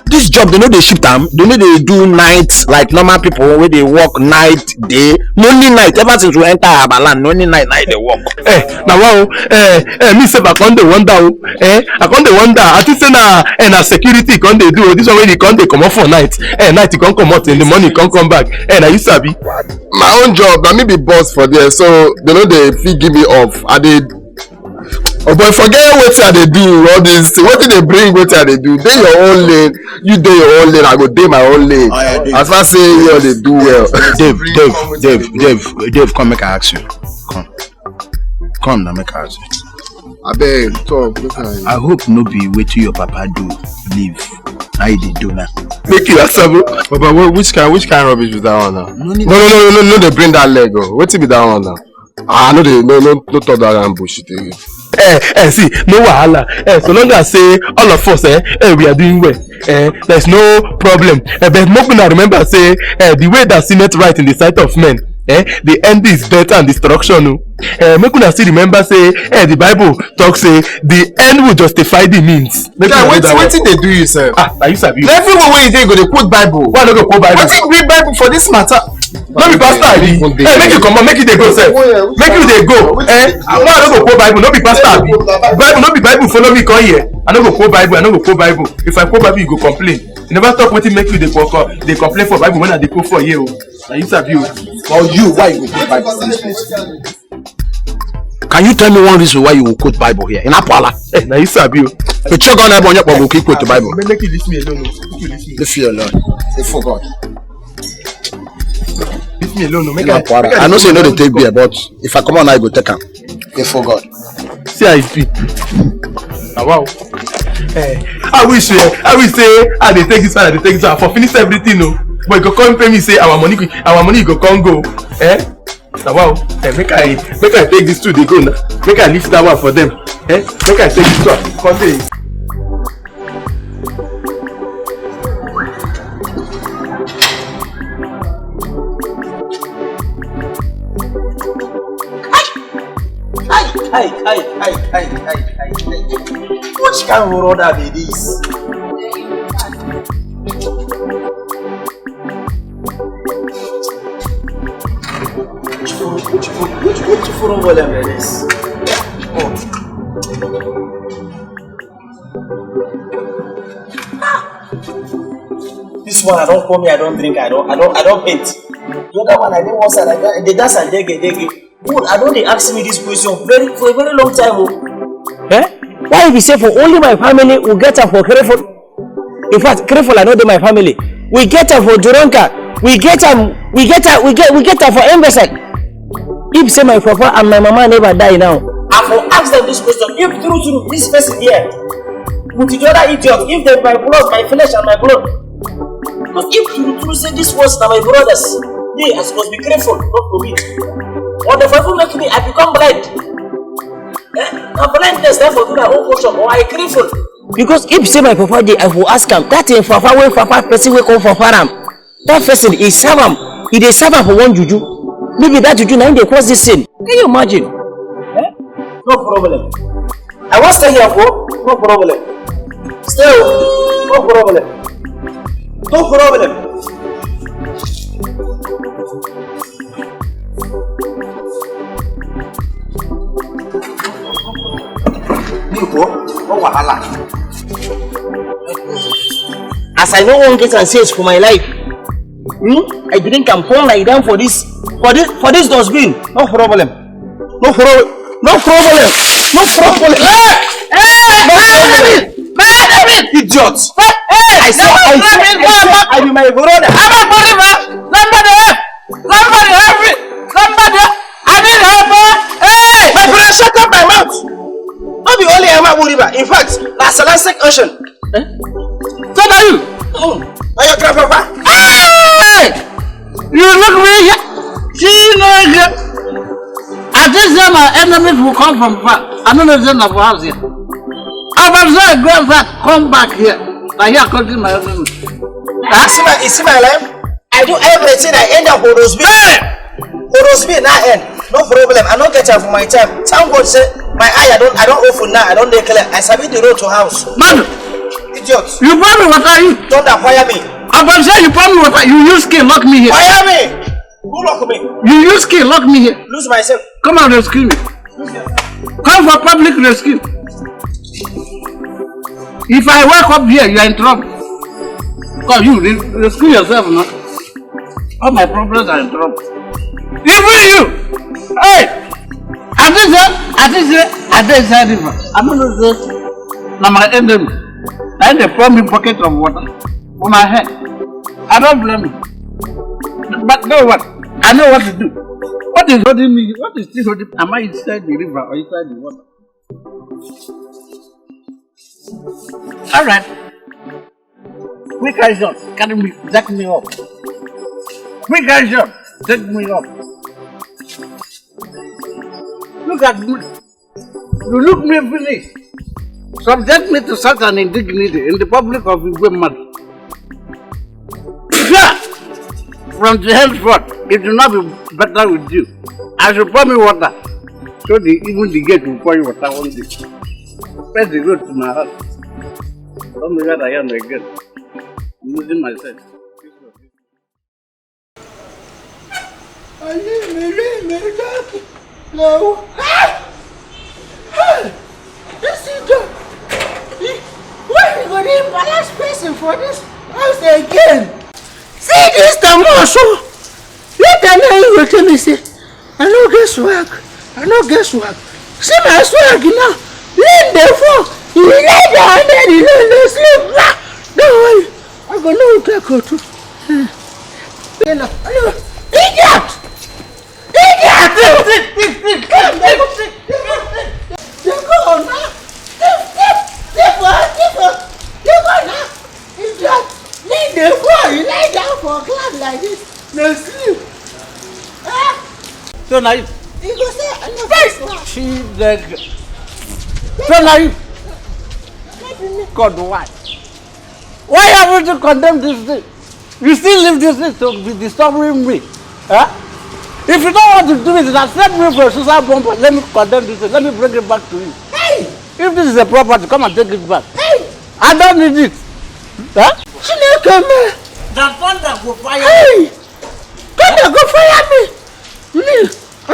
This job they know they ship them. They know they do night like normal people where they work night day. Only night ever since we enter Abalan, only night they work. Now wow, me say I can't wonder. I can't wonder. I think say na security can't they do this one when you can't they come off for night. Night you can't come out in the morning, you can't come back. Now you sabi. My own job, na me be boss for there, so they know they fit give me off. I did. Oh boy, forget what they do. All this, what did they bring? What they do? They your own lane. You do your own lane. I go do my own lane. Oh, yeah, as far as say you they do well. Dave, come make I ask you. Come now, make I ask you. I beg, talk. I hope no be what your papa do. Leave. How you do now? Make you answer, but which kind rubbish is that one now? No, they bring that leg. What be that one now? No, no talk that and bullshit again. See, no wahala. So long as say all of us, we are doing well. There's no problem. But make una remember say the way that sinneth right in the sight of men, the end is death and destruction. Make una still remember say the Bible talks say the end will justify the means. Yeah, wait till they do you, sir. Are you sabi? Everywhere where you dey go, they quote Bible. Why not go quote Bible? What you read Bible for this matter? No be pastor abi. Make you come on, make you dey go sef. Make you dey go. I no go quote Bible, no be pastor abi. Bible no be Bible follow me come here. I no go quote Bible, I no go quote Bible. If I quote Bible, you go complain. You never talk wetin make you dey complain for Bible when I dey quote for here. Na you sabi o. Or you, why you go quote Bible? Can you tell me one reason why you will quote Bible here in Apala? Na you sabi o. The church on Bible go quote the Bible. Make you leave me alone. Leave you alone. They forgot. Leave me alone. I know say no dey take beer, but if I come on, I go take am. They forgot. See how it be. Wow. I wish say I dey take this one, I dey take this one for finish everything no. But you go come pay me say our money go come go. Now wow. Make I take this two they go now. Make I lift that one for them. Make I take this one. Come say. Hi. Which kind of order be this? Which forum volume is this? This one I don't come here, I don't drink, I don't paint. The other one I don't want side, they dance and dege. Good, I don't ask me this question for a very long time. Why be say for only my family we get her for Kreful? In fact, Kreful I know they my family. We get her for Duronka. We get her for Embasad. If say my papa and my mama never die now. I will ask them this question. If true this person here, with the other idiot, if they my blood, my flesh and my blood. But if true say this was my brothers, they are supposed to be grateful, not for me. Or the Bible make me, I become blind. I'm blindness, therefore do my own portion, or I grateful. Because if say my papa dey, I will ask him. That in papa when papa person will come for farm. That person is serve him. He dey serve him for one juju. Maybe that juju now they cause this sin. Can you imagine? No problem. I want to stay here for no problem. Stay, no problem. No problem. As I no one get and says for my life, I drink and fall like down for this dustbin. No problem. No problem. Idiot! I be my brother. Somebody help me! I need help! Hey! My brother, shut up my mouth! Not the only Emma Buriba. In fact, that's the last question. So are you? Are you grandpapa? Hey! You look me here. I I think that my enemies will come from far. I don't know if they're not for house here. I was there, go outside, come back here. I hear calling my enemies. You see my life? I do everything. I end up Horosby. Horosby now end. No problem. I don't get time for my time. Thank God say my eye. I don't open now. I don't declare. I submit the road to house. Man, idiot. You brought me water. You don't fire me. I was saying you brought me water. You use key, lock me here. Fire me. Who lock me? You use key, lock me here. Lose myself. Come and rescue me. Come for public rescue. If I wake up here, you are in trouble. Because you rescue yourself now. All my problems are in trouble. Even you! Hey! I did inside river. I'm not this. Now my enemy. And they pour me bucket of water for my head. I don't blame you. But know what? I know what to do. What is holding me? What is still holding me? Am I inside the river or inside the water? Alright. Quick action. Carry me, jack me up. Quick action. Take me up. Look at me. You look me finish. Subject me to such an indignity in the public of Igbo man. From the henceforth, it will not be better with you. I should pour me water. So even the gate will pour you water one day. Press the road to my house. Don't be that I am again. I'm losing myself. No. This is the. Why you going to balance person for this house again? See this time also. Later now you will tell me say, I no get swag. I no get swag. See my swag now. Lean the floor. You lay down and then you lay sleep. Don't worry. I'm going to take her to. Idiot! Idiot! They go now. They go now. Idiot! Lean the floor. You lay down for a class like this. No sleep. So naive. You go say, I know this. She the. So naive. God, why? Why have you to condemn this thing? You still leave this thing to be disturbing me. Huh? If you don't want to do it, accept me for a suicide bomb. Let me condemn this thing. Let me bring it back to you. Hey! If this is a property, come and take it back. Hey! I don't need it. Huh? The thunder go fire me. Hey! Thunder go fire me. Me?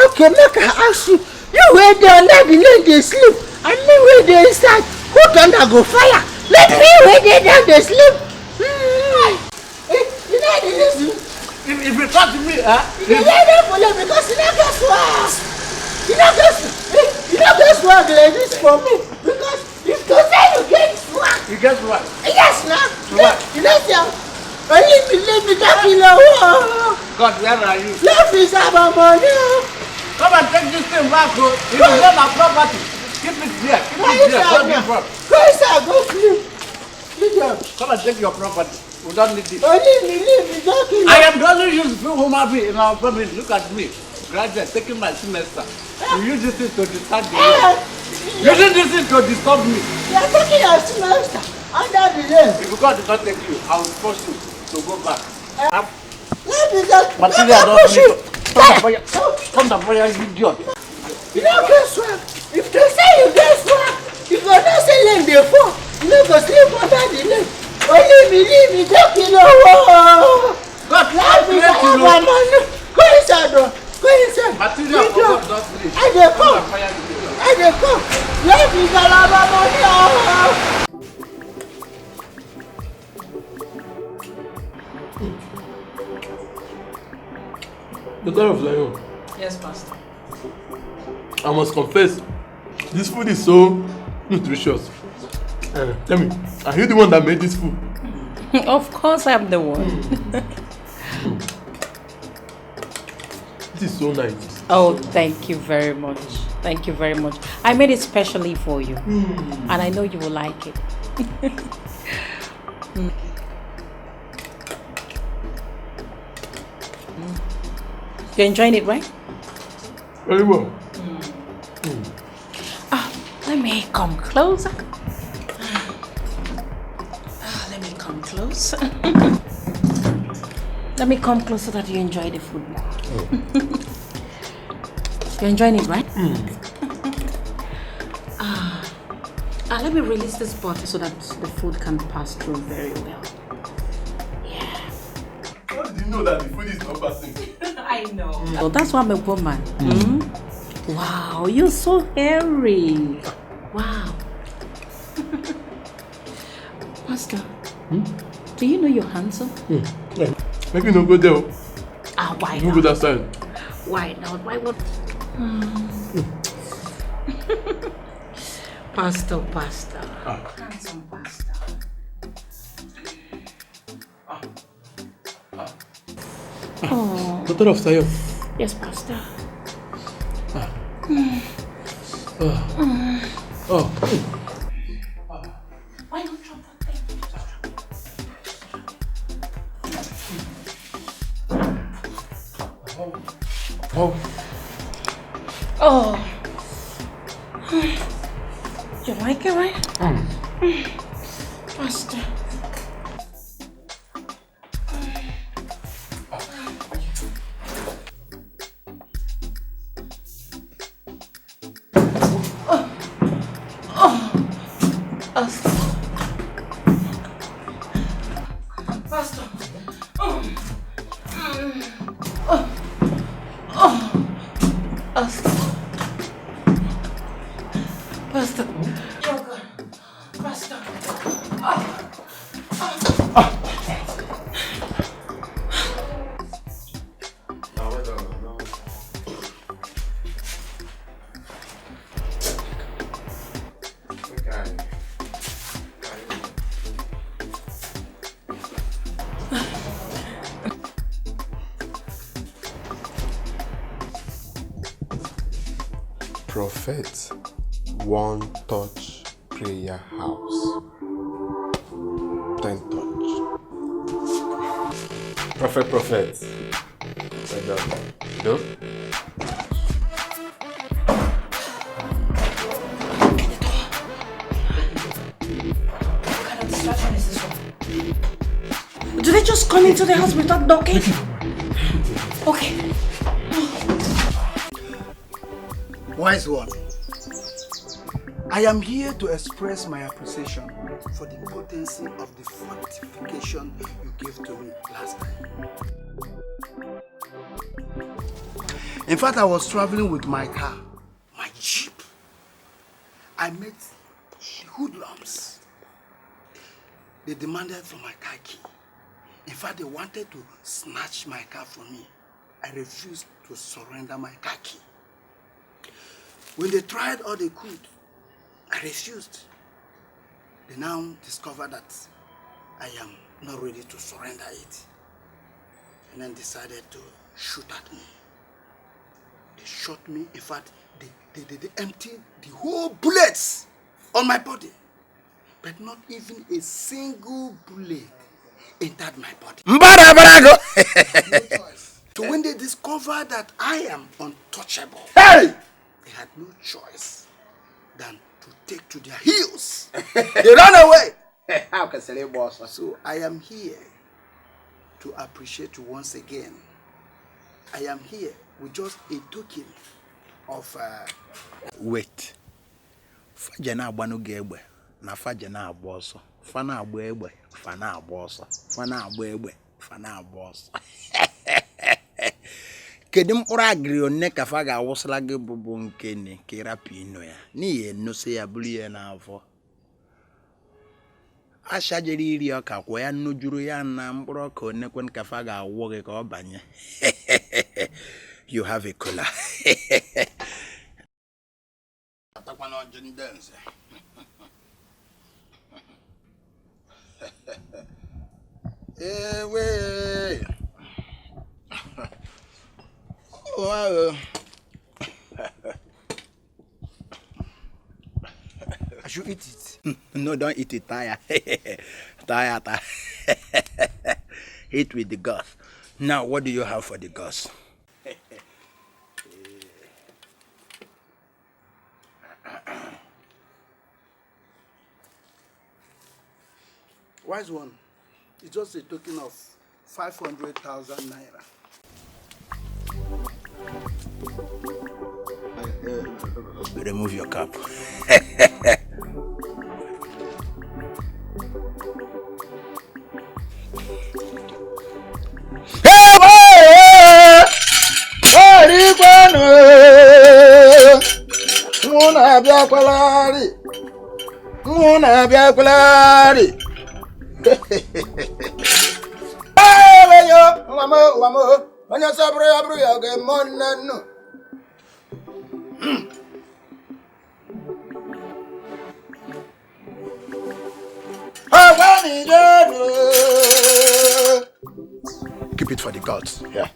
Okay, make I ask you. You wait there under the lane they sleep. And me wait there inside. Who thunder go fire? Let me wait there down they sleep. You know the reason? If you talk to me, huh? You let them follow because you don't get swag. You don't get swag like this for me. Because if to say you get swag. You get swag? Yes, now. Swag. You know, let me talk in the wall. God, where are you? Love is our money. Come and take this thing back, bro. It is not my property. Keep it here. Keep it here. Don't give up. Go inside, go sleep. Come and take your property. We don't need it. Leave me, don't kill me. I am the only useful human being in our family. Look at me. Graduate, taking my semester. You use this thing to disturb me. Using this thing to disturb me. You are taking your semester under the lane. If God did not take you, I will force you to go back. Let me just. Material don't need. Come the fire, idiot. You don't get swag. If they say you get swag, if you don't say lane they fall, you don't go sleep under the lane. Oh, leave me, don't kill no one. God, let me have my money. Go inside, bro. Go inside. Material for God not sleep. I dey come. I dey come. Let me have my money. Daughter of Zion. Yes, Pastor. I must confess, this food is so nutritious. Tell me, are you the one that made this food? Of course I'm the one. It is so nice. Oh, thank you very much. Thank you very much. I made it specially for you. And I know you will like it. You're enjoying it, right? Very well. Let me come closer. Let me come close. Let me come close so that you enjoy the food now. You're enjoying it, right? Let me release this butter so that the food can pass through very well. Yeah. How did you know that the food is not passing? I know. Oh, that's why I'm a woman. Wow, you're so hairy. Wow. Pastor, do you know you're handsome? Yeah. Make me no go there. Why you not? Go that side. Why not? Why would... Pastor. Handsome pastor. Oh. Daughter of Zion. Yes, pastor. Why not drop that thing? Oh. You like it, right? Pastor. Prophet One Touch Prayer House. 10 touch. Prophet. Like that. No? Do they just come into the house without knocking? Okay. Wise one, I am here to express my appreciation for the potency of the fortification you gave to me last time. In fact, I was traveling with my car, my Jeep. I met the hoodlums. They demanded for my car key. In fact, they wanted to snatch my car from me. I refused to surrender my car key. When they tried all they could, I refused. They now discovered that I am not ready to surrender it. And then decided to shoot at me. They shot me. In fact, they emptied the whole bullets on my body. But not even a single bullet entered my body. No choice. So when they discovered that I am untouchable, they had no choice than to take to their heels. They ran away. How can say boss? So I am here to appreciate you once again. I am here with just a token of wait. Fajana agbanu gegbe na fajana agboso. Fana agbo egbe, fana agboso. Fana agbo egbe, fana agboso. Kedu mkpụrụ agịrị one ka fa ga-awụsala gị bụbụ nke ne ka ịrapụ ino ya n'ihi nnose ya bụrụ ihe n'afọ asha jere iri ọka kwọ ya nnu juru ya na mkpụrụ ọka onekwen ka fa ga-awụ gị ka ọ banye. You have a cola. atakwana ọjị ndị nze. Ewe. Wow. I should eat it. No, don't eat it, tire. Tire. Eat with the guts. Now, what do you have for the guts? Wise one. It's just a token of 500,000 naira. Remove your cap. Keep it for the gods. Yeah.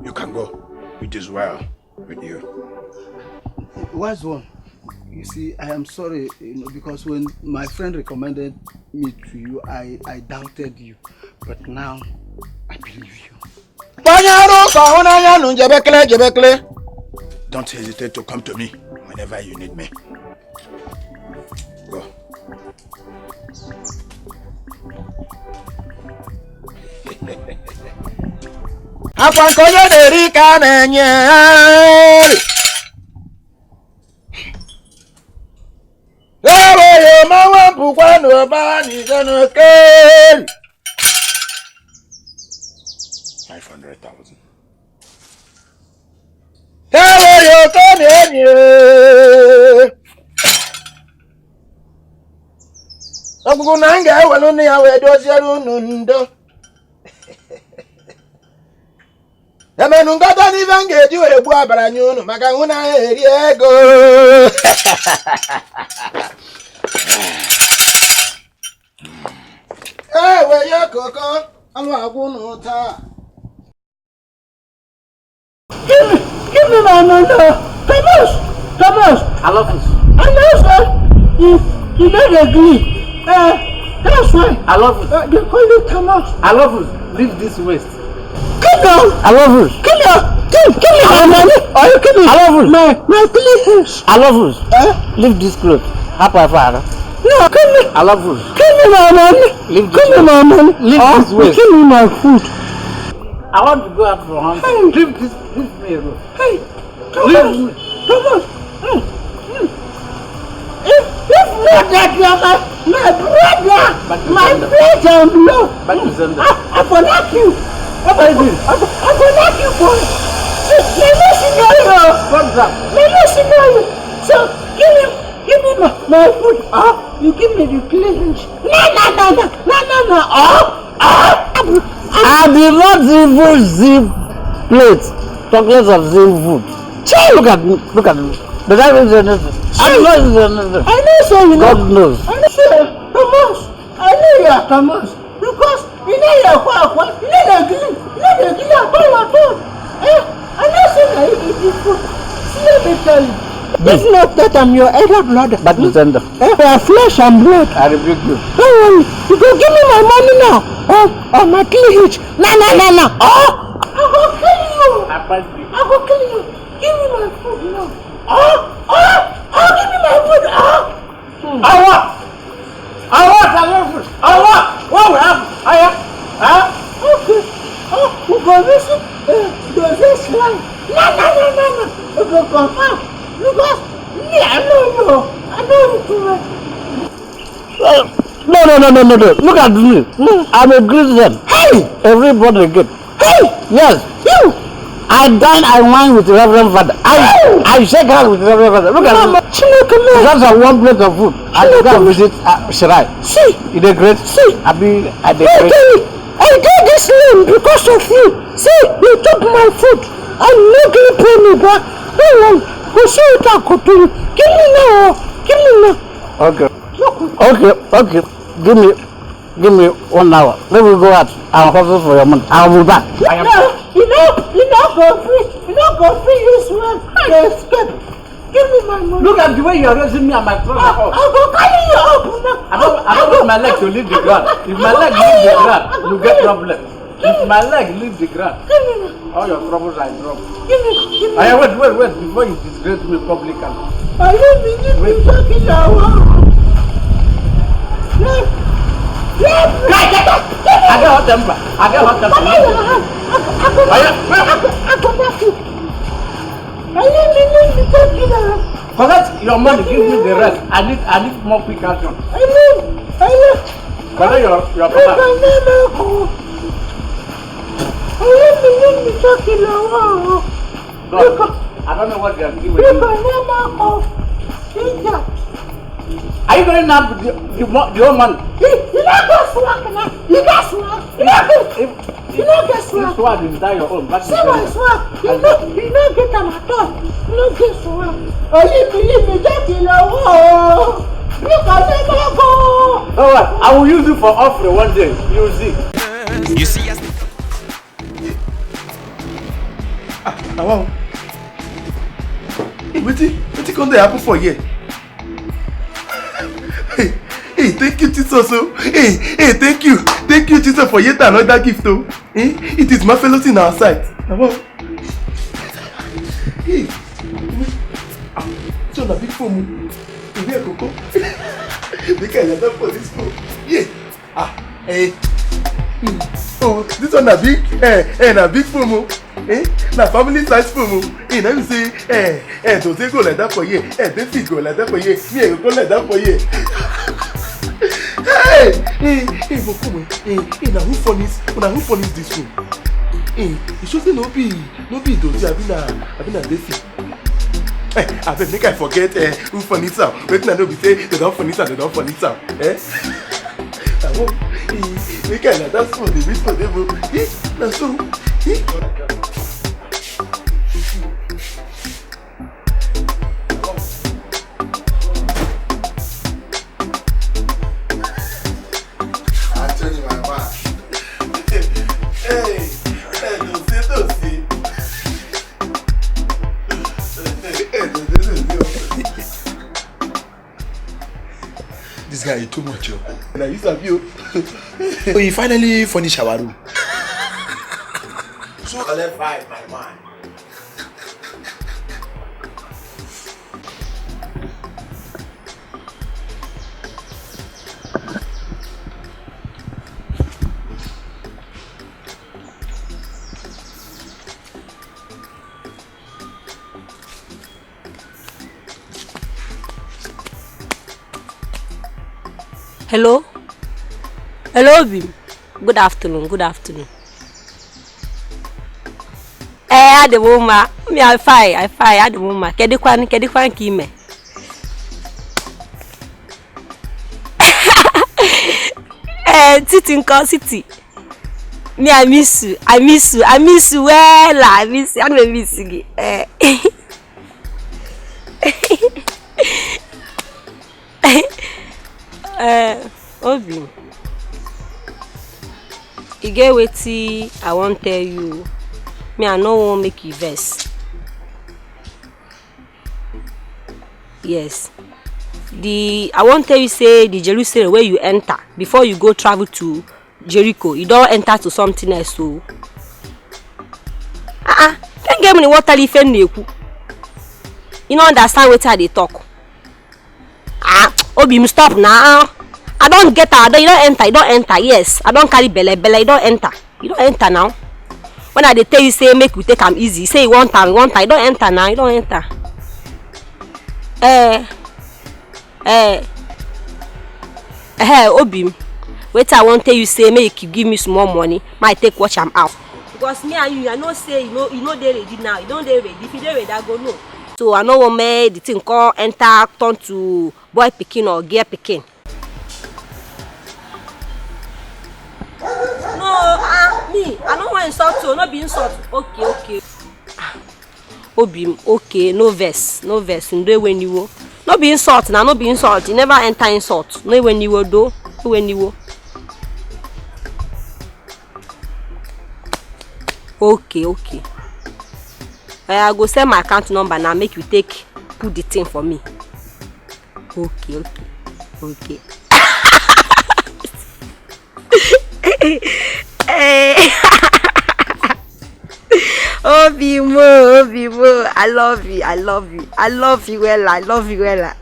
You can go. It is well with you. Wise one. You see, I am sorry, because when my friend recommended me to you, I doubted you. But now, I believe you. Don't hesitate to come to me whenever you need me. Go. $500,000. Give me my money. Thomas! I love this. I know, sir. You don't agree. That's fine. I love it. You call it Thomas. I love it. Leave this waste. Come down. I love it. Come here. Give me my money. Are you kidding me? I love it. My clothes. I love it. Leave this clothes. Happy father. No, come here. I love it. Give me my money. Leave this waste. My money. Leave this waste. Give me my food. I want to go out for hunting. Hey. Leave me alone. Hey, Thomas. Thomas. If not that you are my brother, no. I will knock you. I will knock you for it. So give me my food. You give me the cleanse. No. I did not even zip plates. Chocolates of zip food. Look at me. Did I raise anything? I know, sir, you know. God knows. I know, sir. Thomas. I know you are Thomas. Because you know you are quite. You know the glue. I know, sir, that you eat this food. See, let me tell you. If not that I'm your elder brother. But you are flesh and blood. I rebuke you. Don't worry. You go give me my money now. Or my cleavage. No. I will kill you. I will kill you. Give me my food now. Give me my food. I want. What will happen? Okay. Does this line? No. You go confirm. Because me, I know you too much. No. Look at me. I'm a Christian. Hey! Everybody good. Hey! Yes. You! I dine and wine with the Reverend Father. I shake hands with the Reverend Father. Look at me. That's a one plate of food. I go and visit Shirai. See? You did great? See? I did great. I did this name because of you. See? You took my food. I'm not going to pay me back. Don't worry. Go see what I could do. Give me now. Give me now. Okay. Give me 1 hour. Let me go out and hustle for your money. I'll be back. You not go free. You not go free. You swear. You escape. Give me my money. Look at the way you are raising me and my brother up. I'll go carry you up now. I don't want my leg to leave the ground. If my leg leaves the ground, you get problem. If my leg leaves the ground, all your troubles are in trouble. Give me. Wait. Before you disgrace me publicly. I don't believe you talking now. Yes. Get up. I get hot temper. I got back to you. I don't believe you talking now. Collect your money. Give me the rest. I need more quick action. I know. Collect your papa. I don't believe you talking now. I don't know what you are doing. Are you going now to the whole money? You not go swag now. You got swag. You not get swag. This swag is that your own. See my swag. You not get them at all. You not get swag. Oh, you believe me talking now. You can never go. Alright, I will use you for offering one day. You will see. You see, yes. Wow. What's it going to happen for here? Hey, thank you, Jesus. Hey, thank you, Jesus, for yet another gift. It is marvelous in our sight. Wow. Hey, so the big phone. Here, Coco. They can't have for this phone. Yeah. Hey. Oh, this one a big, a big phone. Na family size phone. Now you say, don't they go like that for you? They fit go like that for you. Me, go like that for you. Hey, but come on. Now who furnish this phone? It should no be those. I've been a defi. I bet make I forget who furnish out. Wait, now no be say they don't furnish out. Make I like that phone. They miss for them. Now so. This guy is too much. And I used to have you. So he finally furnished our room. So I left five, my man. Hello, Bim. Good afternoon. At the woman, me I fire at the woman. Kedikwan kime. Sitting city. Me I miss you. Well, I miss you. Obi, you get wetin I wan tell you. Me I no wan make you vex. Yes, I wan tell you say the Jerusalem where you enter before you go travel to Jericho, you don't enter to something else. So can't get me water leaf and you no understand wetin they talk. Obi, stop now. I don't get her. You don't enter. Yes, I don't carry belle. You don't enter now. When I tell you say make we take am easy, say you want time. You don't enter now. You don't enter. Obi, wait, I won't tell you say make you give me some more money. Might take watch am out. Because me and you, I know say you know they ready now. You don't they ready. If you they ready, I go no. So I know what make the thing call enter turn to boy picking or girl picking. No, me, I don't want insult you, not be insult. Okay. Obim, okay, no verse. Ndo when you wo. No be insult, now no be insult. You never enter insult. No when you wo do. No when you wo. Okay. I go send my account number now. Make you put the thing for me. Okay. Obimo, I love you well.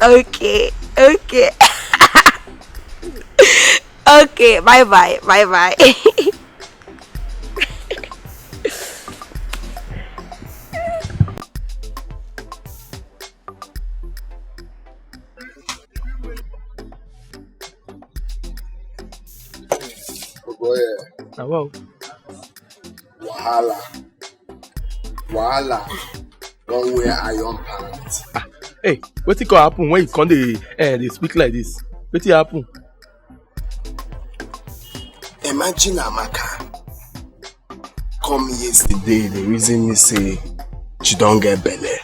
Okay. Okay, bye. Wow. Wahala. Don't wear iron pants. Hey, what it happen when you come they speak like this? What it happen? Imagine Amaka come yesterday. The reason me say she don't get belly.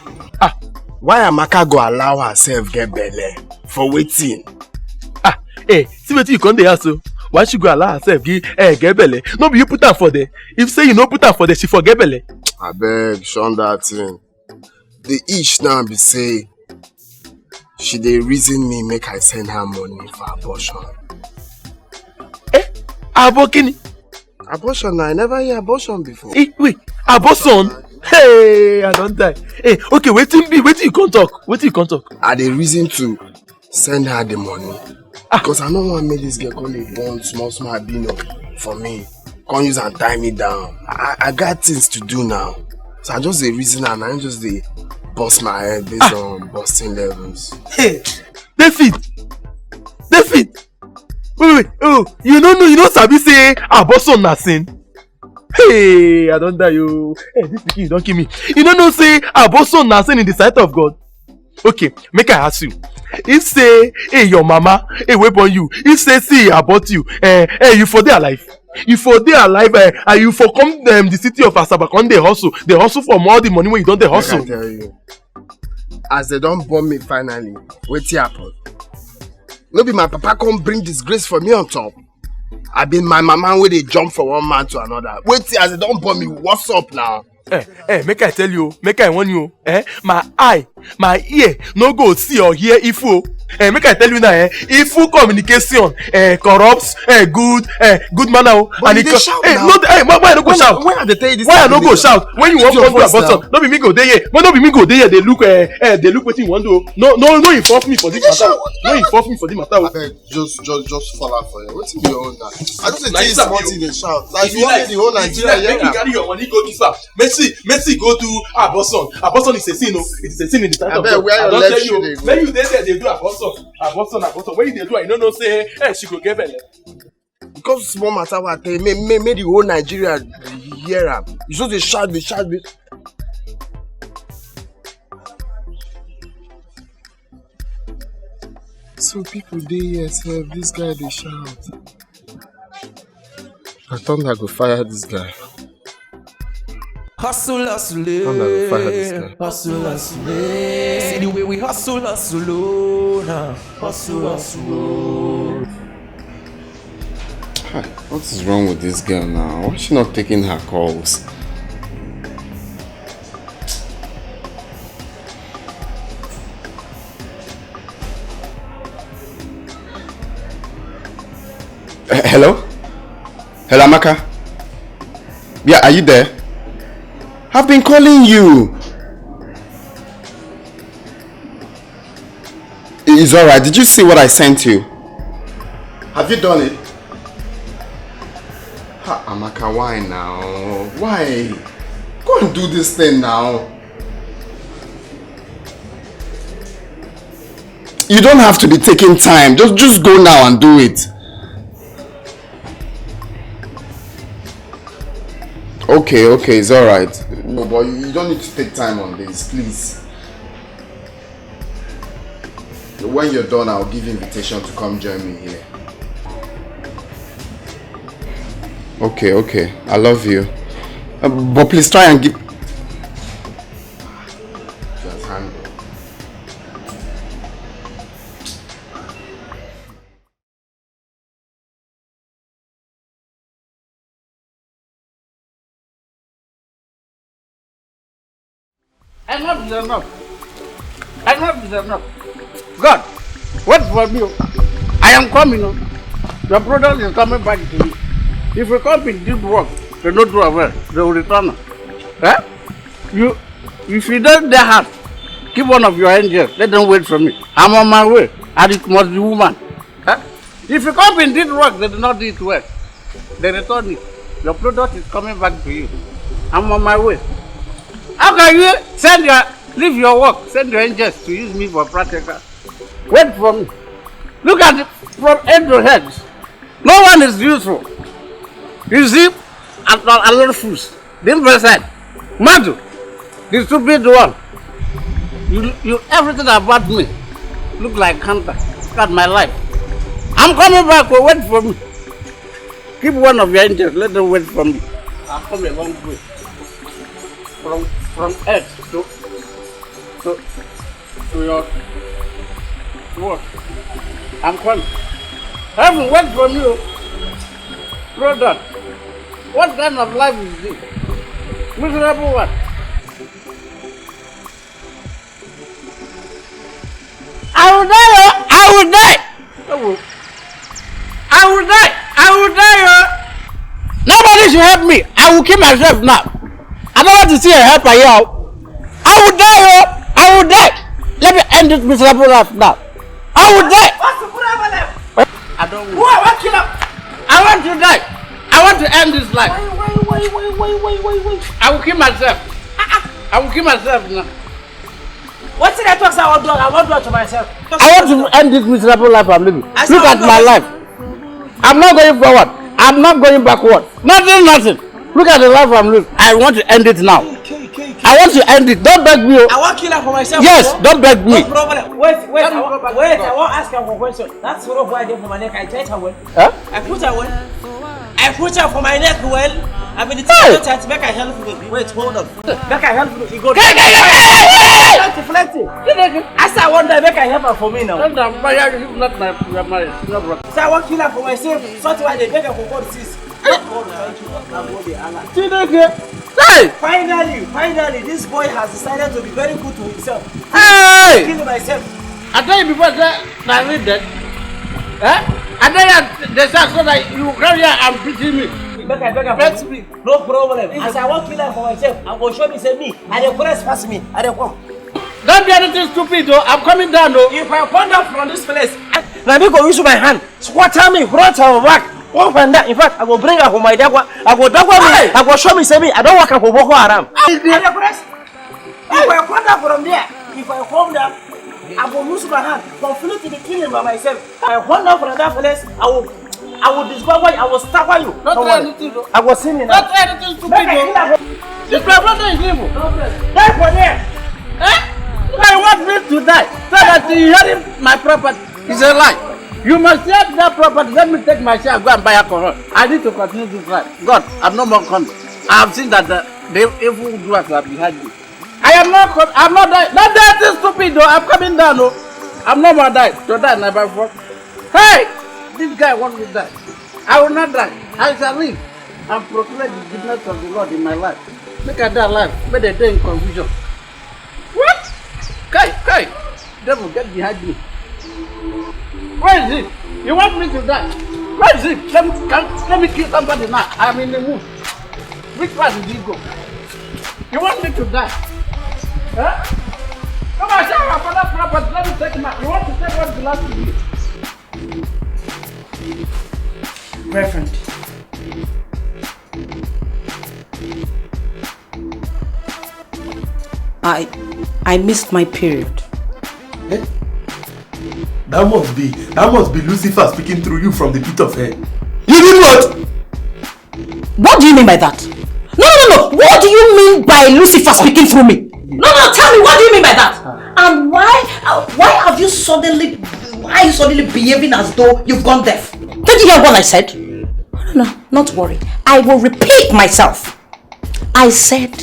Why Amaka go allow herself get belly? For waiting. Hey, see what you come there so. Why she go allow herself get belly? No be you put her for there. If say you no put her for there, she forget belly. I beg, Sean that thing. The ish now be say she dey reason me make I send her money for abortion. Abokini? Abortion? I never hear abortion before. Wait, abortion? Hey, I don't die. Hey, okay, wait you can't talk. I dey reason to send her the money. Because I don't want to make this girl come a born small albino for me. Can't use and tie me down. I got things to do now. So I just the reason and I just the bust my head based on busting levels. Hey, David. Wait. Oh, you don't sabi say abortion na sin. Hey, I don't die you. Hey, this pikin don't kill me. You don't know say abortion na sin in the sight of God. Okay, make I ask you. If say, hey, your mama, hey, wait on you. If say, see about you, you for there alive. You for there alive, and you for come the city of Asaba, come they hustle for more the money when you don't they hustle. I can tell you, as they don't bomb me finally, wait happen. No be my papa come bring disgrace for me on top. I been my mama where they jump from one man to another. Wait till as they don't bomb me, what's up now? Make I tell you, make I warn you, my eye, my ear, no go see or hear ifo. Make I tell you now, ifo communication corrupts good manner. But and they shout now. Why I no go shout? When are they tell you this? Why I no go shout? When you want to go abortion, no be me go there here. But no be me go there here. They look what you want to. No involve me for this matter. No involve me for this matter. Okay, just fall out for you. What's in your own now? I just say this small thing they shout. Like you want the whole Nigeria. Make you carry your money go this far. Messi go to abortion. Abortion is a sin, no? It is a sin in the sight of God. I don't tell you. When you there, they do abortion. When you do, I don't know say, she go get belly. Because small matter what they made the whole Nigeria hear am. You just they shout. So people dey here say this guy they shout. I thought I go fire this guy. Hustle, hustle, see the way we hustle, now. Hustle. Hi, what is wrong with this girl now? Why is she not taking her calls? Hello, Amaka? Yeah, are you there? I've been calling you. It's alright. Did you see what I sent you? Have you done it? Amaka, why now? Why? Go and do this thing now. You don't have to be taking time. Just go now and do it. Okay, it's alright. No, but you don't need to take time on this, please. When you're done, I'll give you an invitation to come join me here. Okay. I love you. But please try and give... Enough is enough. Enough is enough. God, wait for me. I am coming. Your product is coming back to you. If you come in this work, they don't do well. They will return. Eh? If you don't their heart, keep one of your angels. Let them wait for me. I'm on my way. And it must be woman. Eh? If you come in this work, they do not do it well. They return it. Your product is coming back to you. I'm on my way. How can you leave your work, send your angels to use me for practical? Wait for me. Look at it from head to head. No one is useful. You see, a lot of fools. The inverse side. Madu, the stupid one. You everything about me look like hunter. Look at my life. I'm coming back. Wait for me. Keep one of your angels. Let them wait for me. I'll come a long way. From earth to your work. I'm coming. Heaven, wait for you. Product. What kind of life is this? Miserable one. I will die. I will die. I will die. I will die. Nobody should help me. I will kill myself now. I don't want to see a helper here. I will die. I will die. Let me end this miserable life now. I will die. What's the problem? I don't want. Who I want to kill up? I want to die. I want to end this life. Wait. I will kill myself. I will kill myself now. What's the talks I want to do? I want to do it to myself. I want to end this miserable life I'm living. Look at my life. I'm not going forward. I'm not going backward. Nothing. Look at the life I'm living. I want to end it now. I want to end it. Don't beg me. I want to kill her for myself. Yes, don't beg me. No problem. Wait. I want to ask her for a question. That's the rope I did for my neck. I tied her well. Huh? I put her well. I put her for my neck well. I mean, it's not to make her help me. Wait, hold on. Make her help me. You go. Plenty. As I want to make her help her for me now. Not my marriage. So I want to kill her for myself. Something like they make her for God sees. Finally, this boy has decided to be very good to himself. Hey! Kill myself. I tell you before that I read that. Eh? I tell you the so that you come here and beat me. Press me. No problem. As I want to kill her for myself, I will show me say me. And they press past me. And they come. Don't be anything stupid though. I'm coming down though. If I come down from this place, let me go use my hand. Squatter me, front and back. Up and down. In fact, I will bring her for my dagwa. I will dagwa me. I will show me say me. I don't work for Boko Haram. And they press. If I come down from there, if I come down, I will use my hand. Complete the killing by myself. I come down from that place. I will discover you. I will stagger you. Not anything though. I will see me now. Not anything stupid though. This my brother is evil. Die for there. Eh? I want me to die so that you inherit my property. It's a lie. You must have that property. Let me take my share and go and buy alcohol. I need to continue this life. God, I'm no more coming. I have seen that the evil doers are behind me. I'm not dying. Not that is stupid though. I'm coming down though. I'm no more dying. To die never before. Hey! This guy wants me to die. I will not die. I shall live and proclaim the goodness of the Lord in my life. Look at that life. May they die in confusion. What? Kai! Devil, get behind me. Where is it? You want me to die? Where is it? Let me kill somebody now. I'm in the mood. Which part did you go? You want me to die? Huh? Come on, show up for that property. Let me take him out. You want to take what belongs to you? Reverend. I missed my period. Eh? That must be Lucifer speaking through you from the pit of hell. You did what? What do you mean by that? No. What do you mean by Lucifer speaking through me? No. Tell me, what do you mean by that? And why are you suddenly behaving as though you've gone deaf? Did you hear what I said? No, not worry. I will repeat myself. I said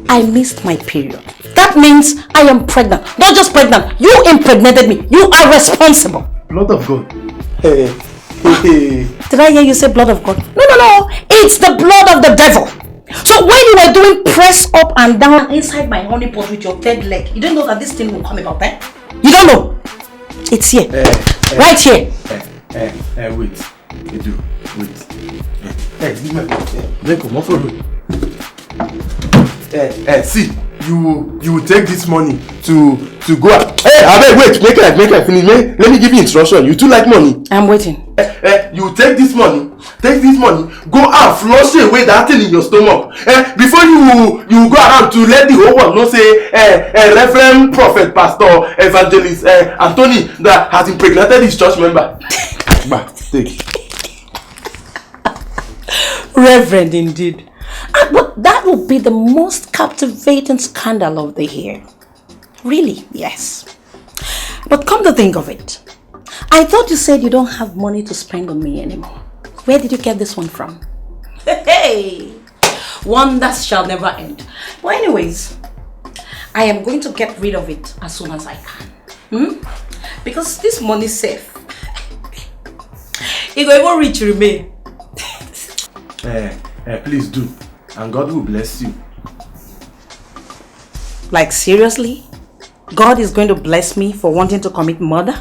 I missed my period. That means I am pregnant. Not just pregnant. You impregnated me. You are responsible. Blood of God. Did I hear you say blood of God? No. It's the blood of the devil. So when you were doing press up and down inside my honey pot with your third leg. You don't know that this thing will come about, eh? You don't know. It's here. Right here. Wait. Edu, wait. Give me. Then come on for me. See, you will take this money to go out. Abeg, wait, make I finish. Let me give you instruction. You too like money. I'm waiting. You take this money, go out, flush away that thing in your stomach. Before you go around to let the whole world know say Reverend Prophet Pastor Evangelist Anthony that has impregnated his church member. Back, take. Reverend indeed. But that would be the most captivating scandal of the year. Really, yes. But come to think of it, I thought you said you don't have money to spend on me anymore. Where did you get this one from? Hey, wonders shall never end. But anyways, I am going to get rid of it as soon as I can. Because this money is safe. It will even reach remain. Please do. And God will bless you. Like seriously? God is going to bless me for wanting to commit murder?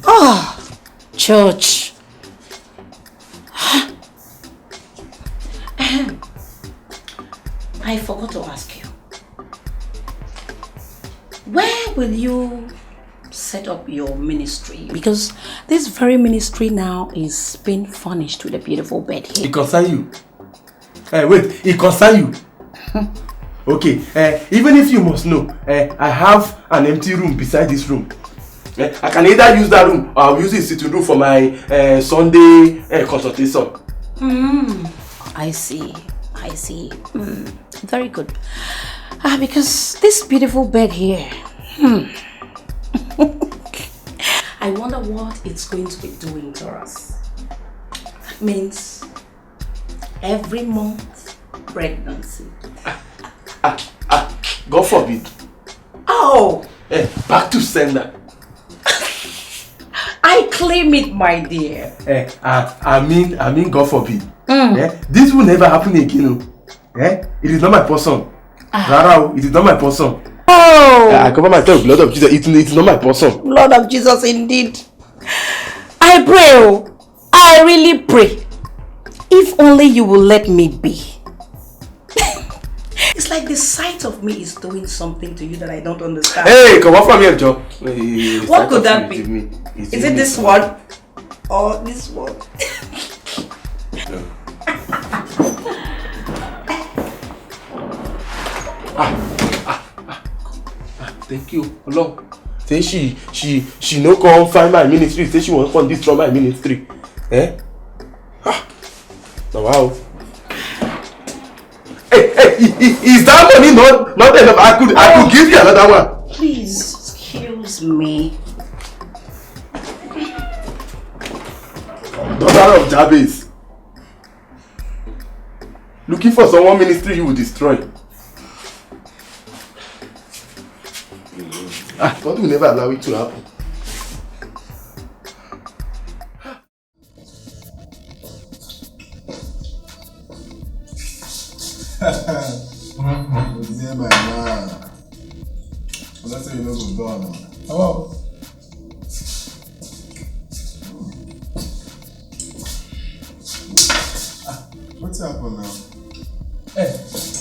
Oh, church. I forgot to ask you. Where will you set up your ministry? Because this very ministry now is being furnished with a beautiful bed here. It concern you. Wait, it concern you. Okay, even if you must know, I have an empty room beside this room. I can either use that room or I'll use it sitting room for my Sunday consultation. I see. Very good. Because this beautiful bed here, I wonder what it's going to be doing to us. That means every month pregnancy. God forbid. Oh! Back to sender. I claim it, my dear. I mean, God forbid. This will never happen again. It is not my person. Rara, it is not my person. Oh! I cover myself with blood of Jesus. It is not my person. Blood of Jesus, indeed. I pray. I really pray. If only you will let me be. It's like the sight of me is doing something to you that I don't understand. Hey, come on from here, Joe. What could that be? Is it this one? Or this one? Thank you. Hello. Say she no come find my ministry. Say she won't come destroy my ministry. Now wow. Hey, is that money not enough? I could give you another one. Please excuse me. Daughter of Jabez. Looking for someone ministry you will destroy. God will never allow it to happen. Yeah, my man. Let's say you know what's going on. Hello. What's happening now? Hey,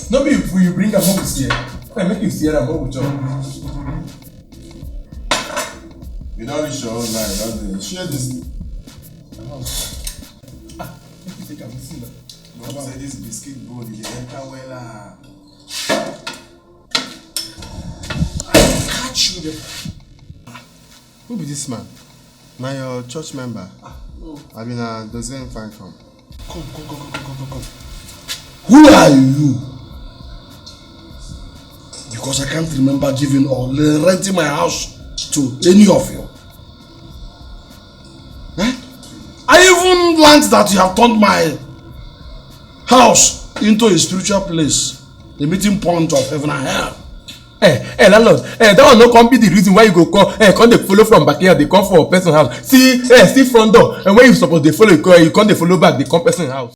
no be if you bring a mom here. I make you see a mom job. You don't reach your own line, doesn't it? Share this. Let me take a listen. Mama say this biscuit bowl dey enter well. Catch you there. Who be this man? Na your church member? No. I mean, doesn't find come. Come. Who are you? Because I can't remember giving or renting my house to any of you. I even learned that you have turned my house into a spiritual place, a meeting point of heaven and hell. Hey, landlord, that one no come be the reason why you go come dey follow from back here, they come for person house. See front door, and when you suppose dey follow, you come dey follow back, they come person house.